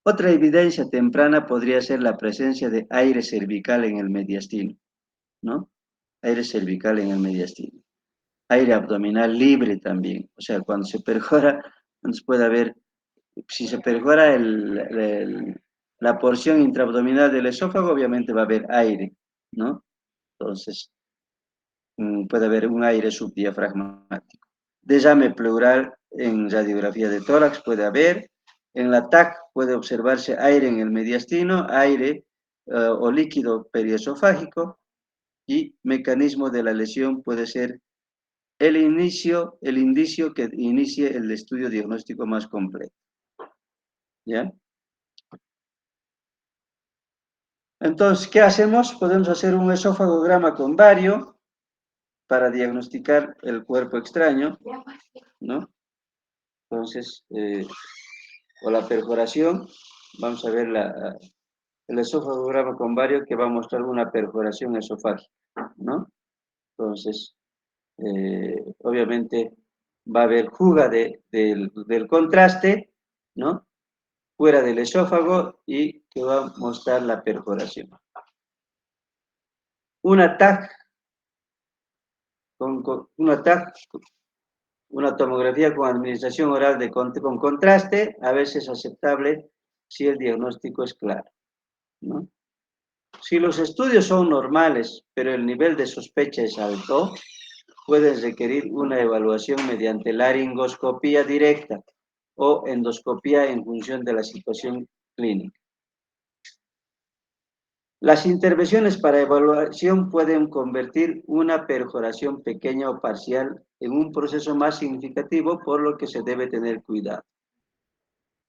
Otra evidencia temprana podría ser la presencia de aire cervical en el mediastino, ¿no? Aire cervical en el mediastino. Aire abdominal libre también. O sea, cuando se perfora, entonces puede haber, si se perfora la porción intraabdominal del esófago, obviamente va a haber aire, ¿no? Entonces, puede haber un aire subdiafragmático. Derrame pleural en radiografía de tórax puede haber. En la TAC puede observarse aire en el mediastino, aire o líquido periesofágico, y mecanismo de la lesión puede ser el indicio que inicie el estudio diagnóstico más completo. ¿Ya? Entonces, ¿qué hacemos? Podemos hacer un esófagograma con bario para diagnosticar el cuerpo extraño, ¿no? Entonces, o la perforación, vamos a ver el esofagograma con bario que va a mostrar una perforación esofágica, ¿no? Entonces, obviamente va a haber fuga del contraste, ¿no? Fuera del esófago y que va a mostrar la perforación. Una TAC, una TAC, una tomografía con administración oral con contraste, a veces aceptable si el diagnóstico es claro, ¿no? Si los estudios son normales, pero el nivel de sospecha es alto, pueden requerir una evaluación mediante laringoscopía directa o endoscopía en función de la situación clínica. Las intervenciones para evaluación pueden convertir una perforación pequeña o parcial en un proceso más significativo, por lo que se debe tener cuidado.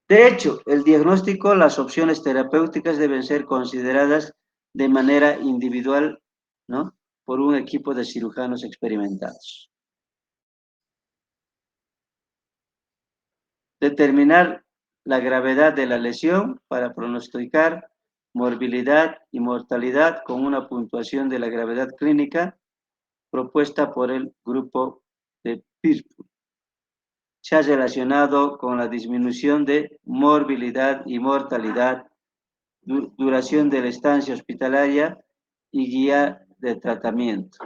De hecho, el diagnóstico, las opciones terapéuticas deben ser consideradas de manera individual, ¿no? Por un equipo de cirujanos experimentados. Determinar la gravedad de la lesión para pronosticar morbilidad y mortalidad con una puntuación de la gravedad clínica propuesta por el grupo de Pearson. Se ha relacionado con la disminución de morbilidad y mortalidad, duración de la estancia hospitalaria y guía de tratamiento.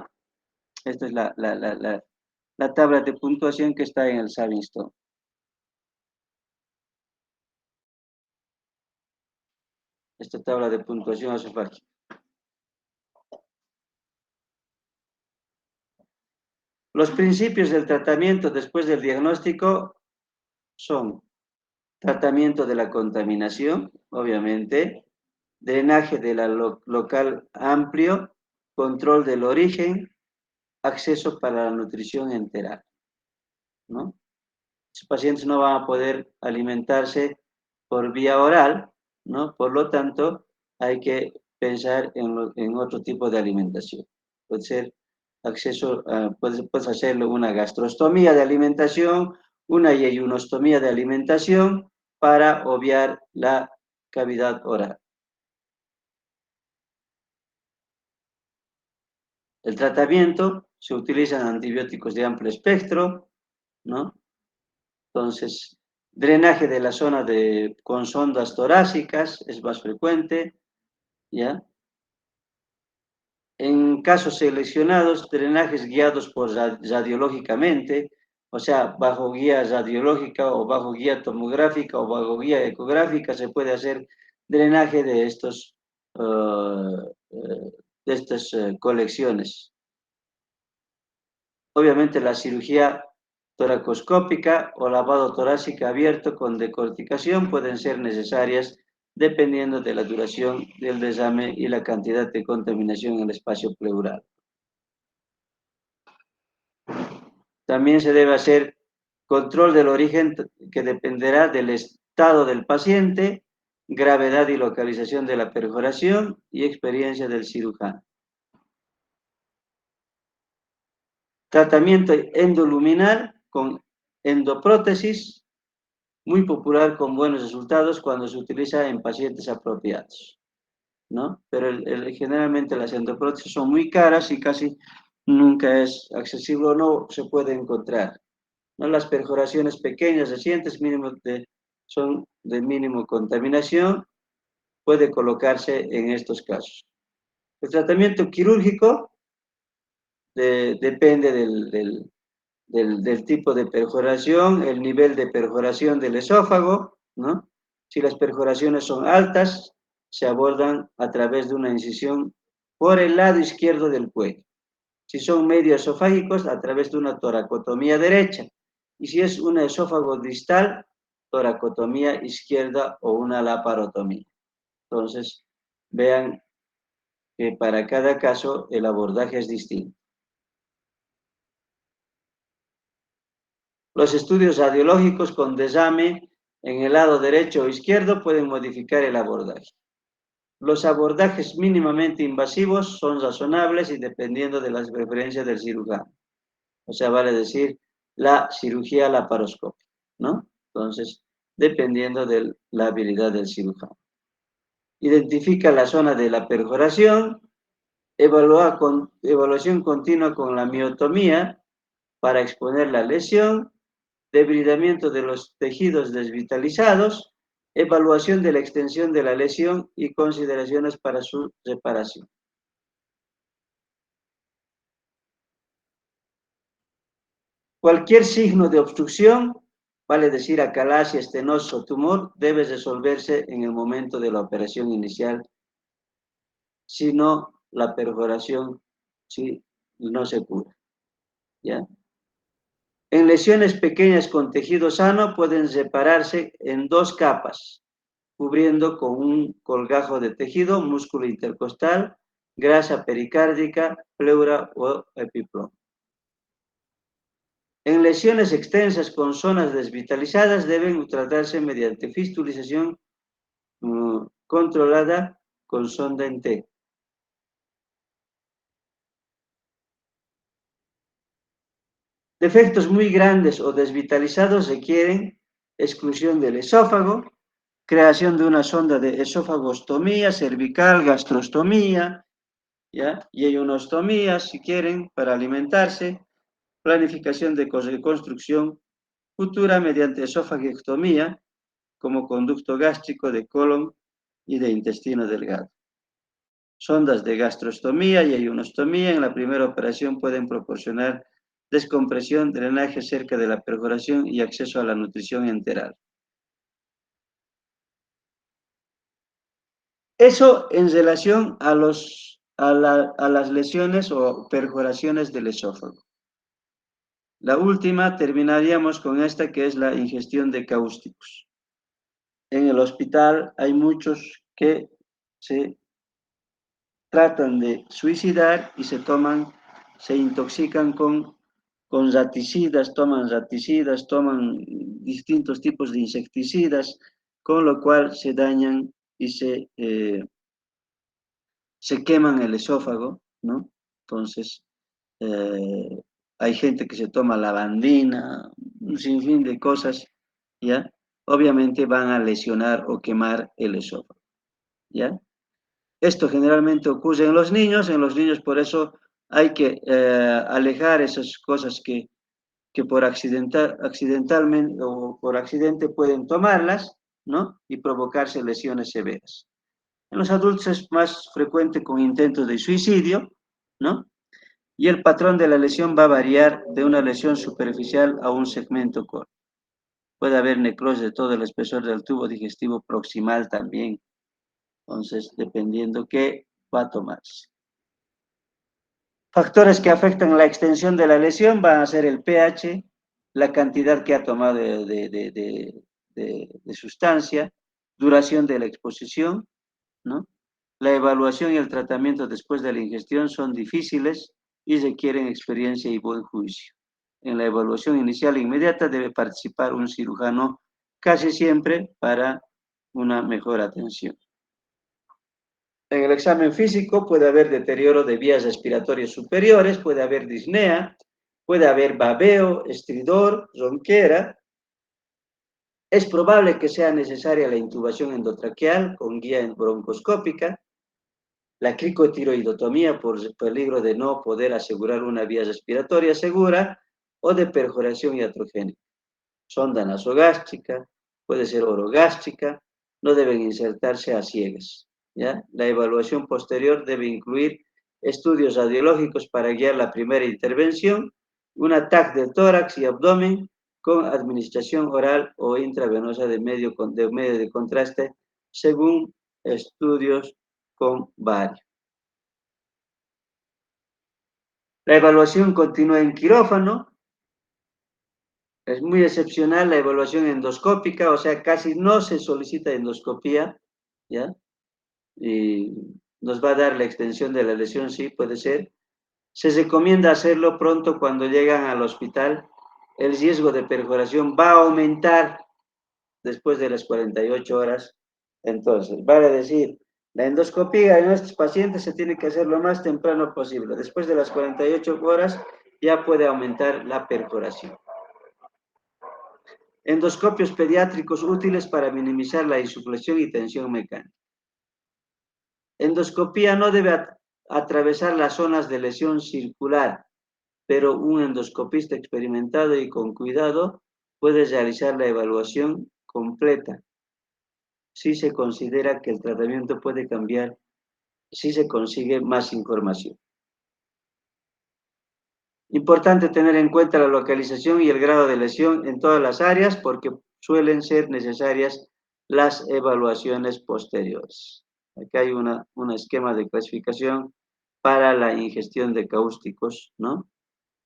Esta es la tabla de puntuación que está en el Savington. Esta tabla de puntuación hace falta. Los principios del tratamiento después del diagnóstico son tratamiento de la contaminación, obviamente, drenaje de la local amplio, control del origen, acceso para la nutrición enteral, ¿no? Los pacientes no van a poder alimentarse por vía oral, ¿no? Por lo tanto, hay que pensar en otro tipo de alimentación. Puede ser acceso, puedes hacerle una gastrostomía de alimentación, una yeyunostomía de alimentación para obviar la cavidad oral. El tratamiento, se utilizan antibióticos de amplio espectro, ¿no? Entonces, drenaje de la zona con sondas torácicas es más frecuente, ¿ya? En casos seleccionados, drenajes guiados radiológicamente, o sea, bajo guía radiológica o bajo guía tomográfica o bajo guía ecográfica se puede hacer drenaje de de estas colecciones. Obviamente la cirugía toracoscópica o lavado torácico abierto con decorticación pueden ser necesarias dependiendo de la duración del desame y la cantidad de contaminación en el espacio pleural. También se debe hacer control del origen que dependerá del estado del paciente, gravedad y localización de la perforación y experiencia del cirujano. Tratamiento endoluminal con endoprótesis, muy popular con buenos resultados cuando se utiliza en pacientes apropiados, ¿no? Pero generalmente las endoprótesis son muy caras y casi nunca es accesible o no se puede encontrar, ¿no? Las perforaciones pequeñas, recientes, son de mínimo contaminación, puede colocarse en estos casos. El tratamiento quirúrgico depende del tipo de perforación, el nivel de perforación del esófago, ¿no? Si las perforaciones son altas, se abordan a través de una incisión por el lado izquierdo del cuello. Si son medio esofágicos, a través de una toracotomía derecha. Y si es un esófago distal, toracotomía izquierda o una laparotomía. Entonces, vean que para cada caso el abordaje es distinto. Los estudios radiológicos con desame en el lado derecho o izquierdo pueden modificar el abordaje. Los abordajes mínimamente invasivos son razonables y dependiendo de las preferencias del cirujano. O sea, vale decir, la cirugía laparoscópica, ¿no? Entonces, dependiendo de la habilidad del cirujano. Identifica la zona de la perforación, evaluación continua con la miotomía para exponer la lesión, debridamiento de los tejidos desvitalizados, evaluación de la extensión de la lesión y consideraciones para su reparación. Cualquier signo de obstrucción, vale decir acalasia, estenosis o tumor, debe resolverse en el momento de la operación inicial, si no, la perforación no se cura, ¿ya? En lesiones pequeñas con tejido sano pueden separarse en dos capas, cubriendo con un colgajo de tejido, músculo intercostal, grasa pericárdica, pleura o epiplomo. En lesiones extensas con zonas desvitalizadas deben tratarse mediante fistulización controlada con sonda en T. Defectos muy grandes o desvitalizados requieren exclusión del esófago, creación de una sonda de esófagostomía, cervical, gastrostomía, ¿ya? Y ionostomía, si quieren, para alimentarse, planificación de reconstrucción futura mediante esofagectomía, como conducto gástrico de colon y de intestino delgado. Sondas de gastrostomía y ionostomía en la primera operación pueden proporcionar descompresión, drenaje cerca de la perforación y acceso a la nutrición enteral. Eso en relación a, a las lesiones o perforaciones del esófago. La última terminaríamos con esta, que es la ingestión de cáusticos. En el hospital hay muchos que se tratan de suicidar y se intoxican con raticidas, toman distintos tipos de insecticidas, con lo cual se dañan y se queman el esófago, ¿no? Entonces, eh, hay gente que se toma lavandina, un sinfín de cosas, ¿ya? Obviamente van a lesionar o quemar el esófago, ¿ya? Esto generalmente ocurre en los niños por eso hay que alejar esas cosas que accidentalmente o por accidente pueden tomarlas, ¿no? Y provocarse lesiones severas. En los adultos es más frecuente con intentos de suicidio, ¿no? Y el patrón de la lesión va a variar de una lesión superficial a un segmento corto. Puede haber necrosis de todo el espesor del tubo digestivo proximal también. Entonces, dependiendo qué va a tomarse. Factores que afectan la extensión de la lesión van a ser el pH, la cantidad que ha tomado de sustancia, duración de la exposición, ¿no? La evaluación y el tratamiento después de la ingestión son difíciles y requieren experiencia y buen juicio. En la evaluación inicial e inmediata debe participar un cirujano casi siempre para una mejor atención. En el examen físico puede haber deterioro de vías respiratorias superiores, puede haber disnea, puede haber babeo, estridor, ronquera. Es probable que sea necesaria la intubación endotraqueal con guía broncoscópica, la cricotiroidotomía por peligro de no poder asegurar una vía respiratoria segura o de perforación iatrogénica. Sonda nasogástrica, puede ser orogástrica, no deben insertarse a ciegas, ¿ya? La evaluación posterior debe incluir estudios radiológicos para guiar la primera intervención, un TAC de tórax y abdomen con administración oral o intravenosa de medio de contraste según estudios con varios. La evaluación continúa en quirófano. Es muy excepcional la evaluación endoscópica, o sea, casi no se solicita endoscopía, ¿ya? Y nos va a dar la extensión de la lesión, sí, puede ser. Se recomienda hacerlo pronto cuando llegan al hospital. El riesgo de perforación va a aumentar después de las 48 horas. Entonces, vale decir, la endoscopía en estos pacientes se tiene que hacer lo más temprano posible. Después de las 48 horas ya puede aumentar la perforación. Endoscopios pediátricos útiles para minimizar la insuflación y tensión mecánica. Endoscopía no debe atravesar las zonas de lesión circular, pero un endoscopista experimentado y con cuidado puede realizar la evaluación completa si se considera que el tratamiento puede cambiar, si se consigue más información. Importante tener en cuenta la localización y el grado de lesión en todas las áreas porque suelen ser necesarias las evaluaciones posteriores. Aquí hay un esquema de clasificación para la ingestión de cáusticos, ¿no?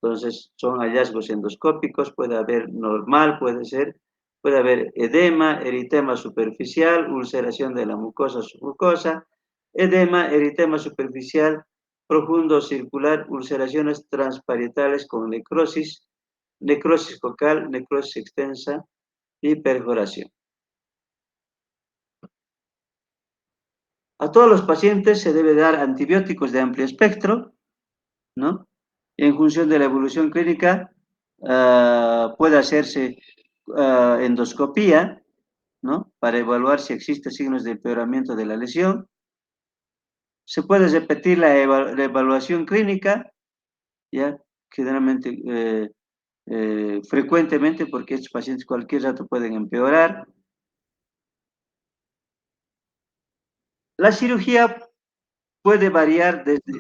Entonces, son hallazgos endoscópicos, puede haber normal, puede haber edema, eritema superficial, ulceración de la mucosa submucosa, edema, eritema superficial, profundo circular, ulceraciones transparietales con necrosis, necrosis focal, necrosis extensa y perforación. A todos los pacientes se debe dar antibióticos de amplio espectro, ¿no? En función de la evolución clínica, puede hacerse endoscopía, ¿no? Para evaluar si existe signos de empeoramiento de la lesión. Se puede repetir la evaluación clínica, ya, generalmente, frecuentemente, porque estos pacientes cualquier rato pueden empeorar. La cirugía puede variar desde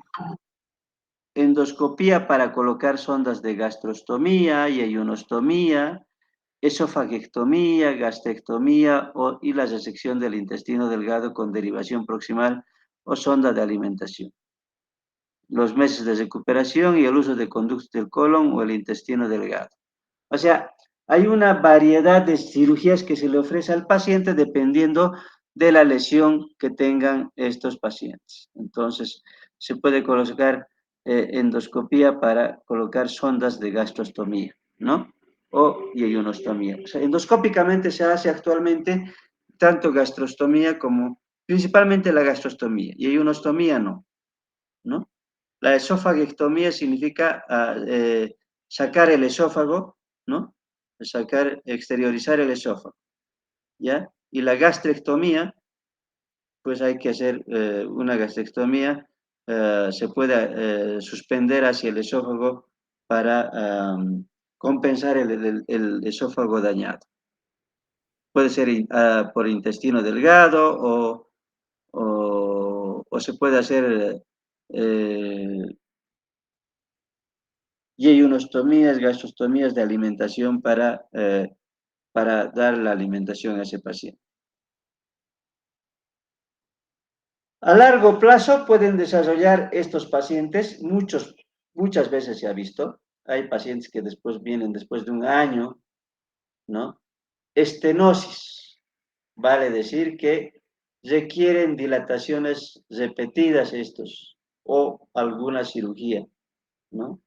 endoscopía para colocar sondas de gastrostomía y ionostomía, esofagectomía, gastrectomía y la resección del intestino delgado con derivación proximal o sonda de alimentación. los meses de recuperación y el uso de conductos del colon o el intestino delgado. O sea, hay una variedad de cirugías que se le ofrece al paciente dependiendo de la lesión que tengan estos pacientes. Entonces, se puede colocar endoscopía para colocar sondas de gastrostomía, ¿no? O yeyunostomía. O sea, endoscópicamente se hace actualmente tanto gastrostomía como, principalmente la gastrostomía, yeyunostomía no, ¿no? La esofagectomía significa sacar el esófago, ¿no? Sacar, exteriorizar el esófago, ¿ya? Y la gastrectomía, pues hay que hacer una gastrectomía, se puede suspender hacia el esófago para compensar el esófago dañado. Puede ser por intestino delgado o se puede hacer yeyunostomías, gastrostomías de alimentación para dar la alimentación a ese paciente. A largo plazo pueden desarrollar estos pacientes, muchas veces se ha visto, hay pacientes que después vienen después de un año, ¿no? Estenosis, vale decir que requieren dilataciones repetidas estos o alguna cirugía, ¿no?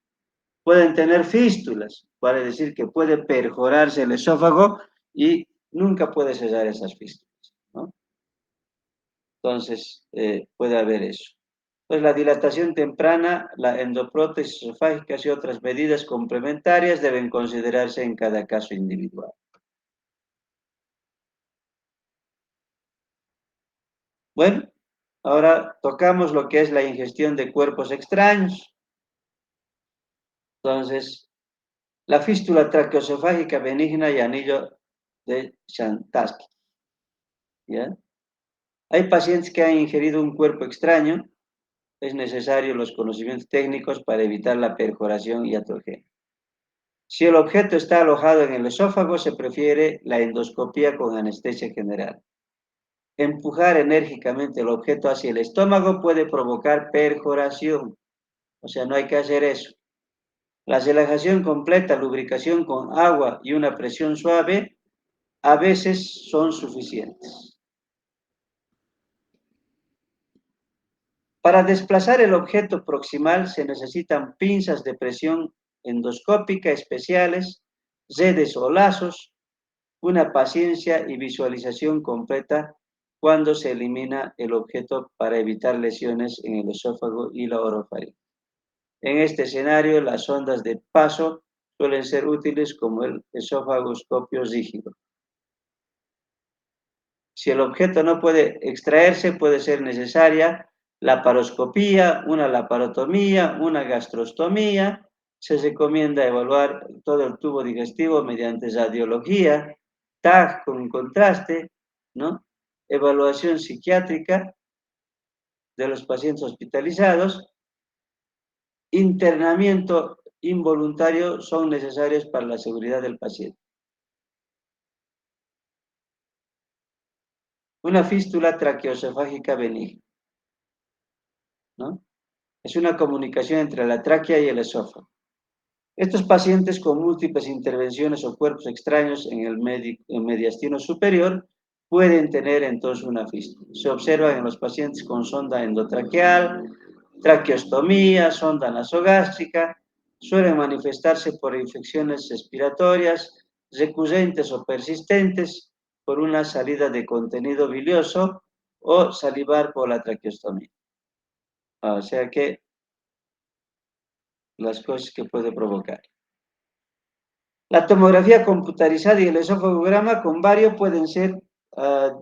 Pueden tener fístulas, vale decir que puede perforarse el esófago y nunca puede cesar esas fístulas, ¿no? Entonces, puede haber eso. Pues la dilatación temprana, la endoprótesis esofágica y otras medidas complementarias deben considerarse en cada caso individual. Bueno, ahora tocamos lo que es la ingestión de cuerpos extraños. Entonces, la fístula traqueoesofágica benigna y anillo de Chantatsky, ¿ya? Hay pacientes que han ingerido un cuerpo extraño, es necesario los conocimientos técnicos para evitar la perforación iatrogénica. Si el objeto está alojado en el esófago, se prefiere la endoscopía con anestesia general. Empujar enérgicamente el objeto hacia el estómago puede provocar perforación, o sea, no hay que hacer eso. La relajación completa, lubricación con agua y una presión suave a veces son suficientes. Para desplazar el objeto proximal se necesitan pinzas de presión endoscópica especiales, redes o lazos, una paciencia y visualización completa cuando se elimina el objeto para evitar lesiones en el esófago y la orofaringe. En este escenario, las sondas de paso suelen ser útiles como el esofagoscopio rígido. Si el objeto no puede extraerse, puede ser necesaria laparoscopía, una laparotomía, una gastrostomía. Se recomienda evaluar todo el tubo digestivo mediante radiología, TAG con contraste, ¿no? Evaluación psiquiátrica de los pacientes hospitalizados, internamiento involuntario son necesarios para la seguridad del paciente. Una fístula traqueoesofágica benigna, ¿no? Es una comunicación entre la tráquea y el esófago. Estos pacientes con múltiples intervenciones o cuerpos extraños en el mediastino superior pueden tener entonces una fístula. Se observa en los pacientes con sonda endotraqueal, traqueostomía, sonda nasogástrica, suelen manifestarse por infecciones respiratorias recurrentes o persistentes, por una salida de contenido bilioso o salivar por la traqueostomía. O sea que las cosas que puede provocar. La tomografía computarizada y el esofagograma con bario pueden ser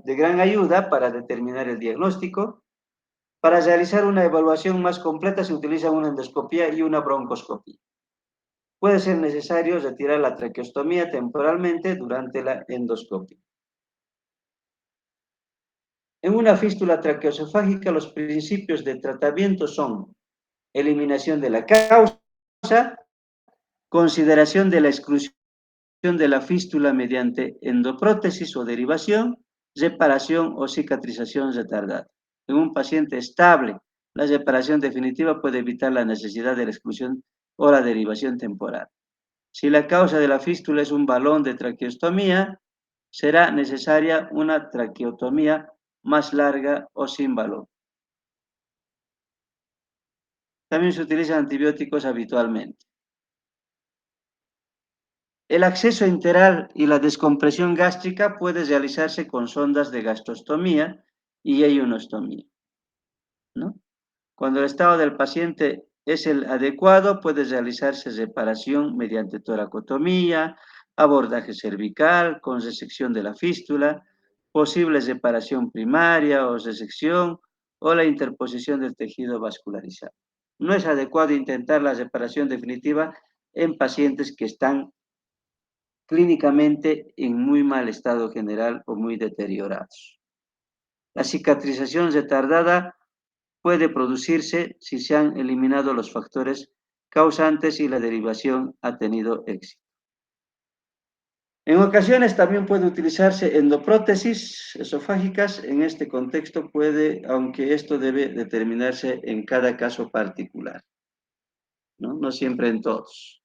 de gran ayuda para determinar el diagnóstico. Para realizar una evaluación más completa se utiliza una endoscopía y una broncoscopía. Puede ser necesario retirar la traqueostomía temporalmente durante la endoscopia. En una fístula traqueoesofágica, los principios de tratamiento son eliminación de la causa, consideración de la exclusión de la fístula mediante endoprótesis o derivación, reparación o cicatrización retardada. En un paciente estable, La separación definitiva puede evitar la necesidad de la exclusión o la derivación temporal. Si la causa de la fístula es un balón de traqueostomía, será necesaria una traqueotomía más larga o sin balón. También se utilizan antibióticos habitualmente. El acceso enteral y la descompresión gástrica puede realizarse con sondas de gastrostomía y ionostomía, ¿no? Cuando el estado del paciente es el adecuado, puede realizarse reparación mediante toracotomía, abordaje cervical con resección de la fístula, posible separación primaria o resección o la interposición del tejido vascularizado. No es adecuado intentar la separación definitiva en pacientes que están clínicamente en muy mal estado general o muy deteriorados. La cicatrización retardada puede producirse si se han eliminado los factores causantes y la derivación ha tenido éxito. En ocasiones también puede utilizarse endoprótesis esofágicas. En este contexto puede, aunque esto debe determinarse en cada caso particular, ¿no? No siempre en todos.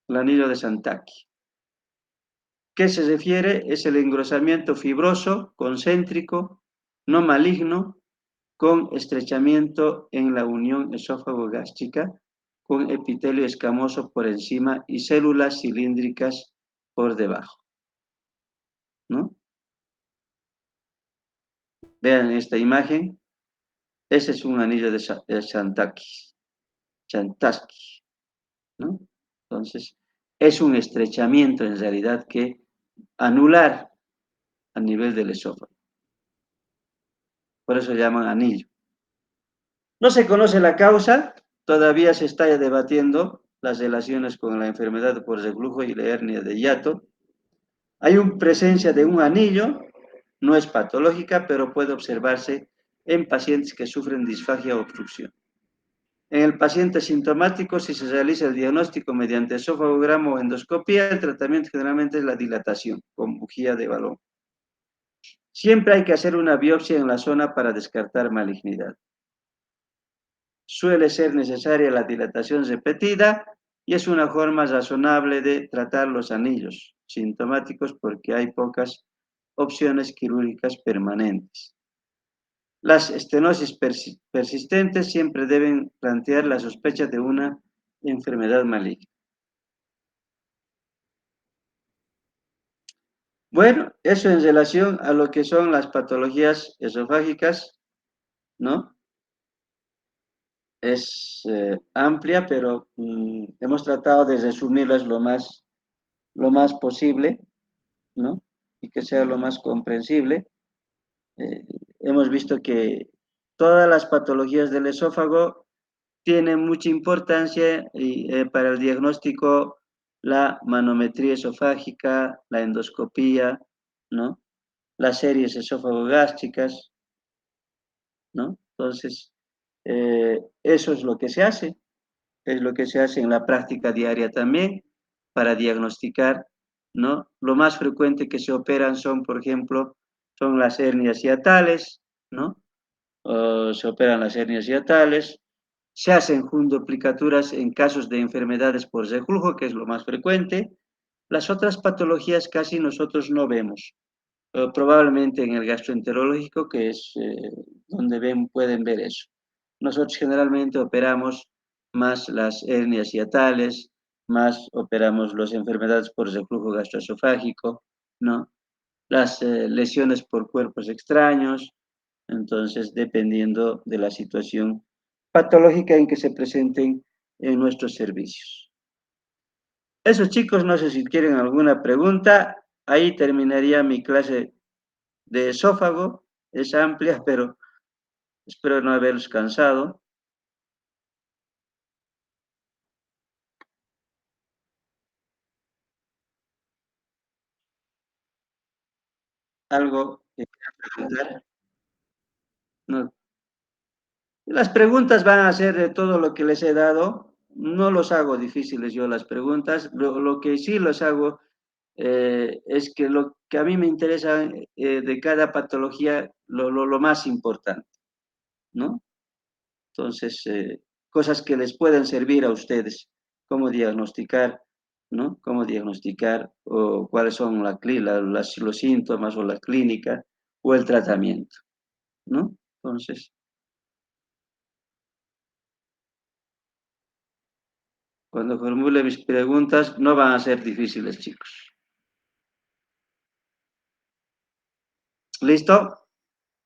El anillo de Santaki. ¿Qué se refiere? Es el engrosamiento fibroso, concéntrico, no maligno, con estrechamiento en la unión esófago-gástrica, con epitelio escamoso por encima y células cilíndricas por debajo, ¿no? Vean esta imagen, ese es un anillo de Santaki, ¿no? Entonces, es un estrechamiento en realidad que anular a nivel del esófago. Por eso llaman anillo. No se conoce la causa, todavía se está debatiendo las relaciones con la enfermedad por reflujo y la hernia de hiato. Hay una presencia de un anillo, no es patológica, pero puede observarse en pacientes que sufren disfagia o obstrucción. En el paciente sintomático, si se realiza el diagnóstico mediante esofagograma o endoscopía, el tratamiento generalmente es la dilatación con bujía de balón. Siempre hay que hacer una biopsia en la zona para descartar malignidad. Suele ser necesaria la dilatación repetida y es una forma razonable de tratar los anillos sintomáticos porque hay pocas opciones quirúrgicas permanentes. Las estenosis persistentes siempre deben plantear la sospecha de una enfermedad maligna. Bueno, eso en relación a lo que son las patologías esofágicas, ¿no? Es amplia, pero hemos tratado de resumirlas lo más posible, ¿no? Y que sea lo más comprensible. Eh, Hemos visto que todas las patologías del esófago tienen mucha importancia y, para el diagnóstico, la manometría esofágica, la endoscopía, ¿no? Las series esófago-gástricas, ¿no? Entonces, eso es lo que se hace, es lo que se hace en la práctica diaria también para diagnosticar, ¿no? Lo más frecuente que se operan son, por ejemplo, son las hernias hiatales, ¿no? Se operan las hernias hiatales, se hacen jundoplicaturas en casos de enfermedades por reflujo, que es lo más frecuente. Las otras patologías casi nosotros no vemos, probablemente en el gastroenterológico, que es donde pueden ver eso. Nosotros generalmente operamos más las hernias hiatales, más operamos las enfermedades por reflujo gastroesofágico, ¿no? Las lesiones por cuerpos extraños, entonces dependiendo de la situación patológica en que se presenten en nuestros servicios. Eso, chicos, no sé si quieren alguna pregunta. Ahí terminaría mi clase de esófago. Es amplia, pero espero no haberlos cansado. ¿Algo que quieran preguntar? No. Las preguntas van a ser de todo lo que les he dado. No los hago difíciles yo las preguntas. Lo que sí los hago es que lo que a mí me interesa de cada patología, lo más importante, ¿no? Entonces, cosas que les puedan servir a ustedes, cómo diagnosticar, ¿no? Cómo diagnosticar o cuáles son los síntomas o la clínica o el tratamiento, ¿no? Entonces, cuando formule mis preguntas, no van a ser difíciles, chicos. ¿Listo?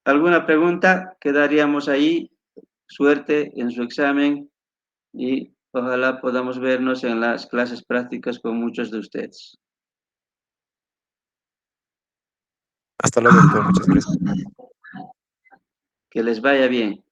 ¿Alguna pregunta? Quedaríamos ahí. Suerte en su examen y ojalá podamos vernos en las clases prácticas con muchos de ustedes. Hasta luego, doctor. Muchas gracias. Que les vaya bien.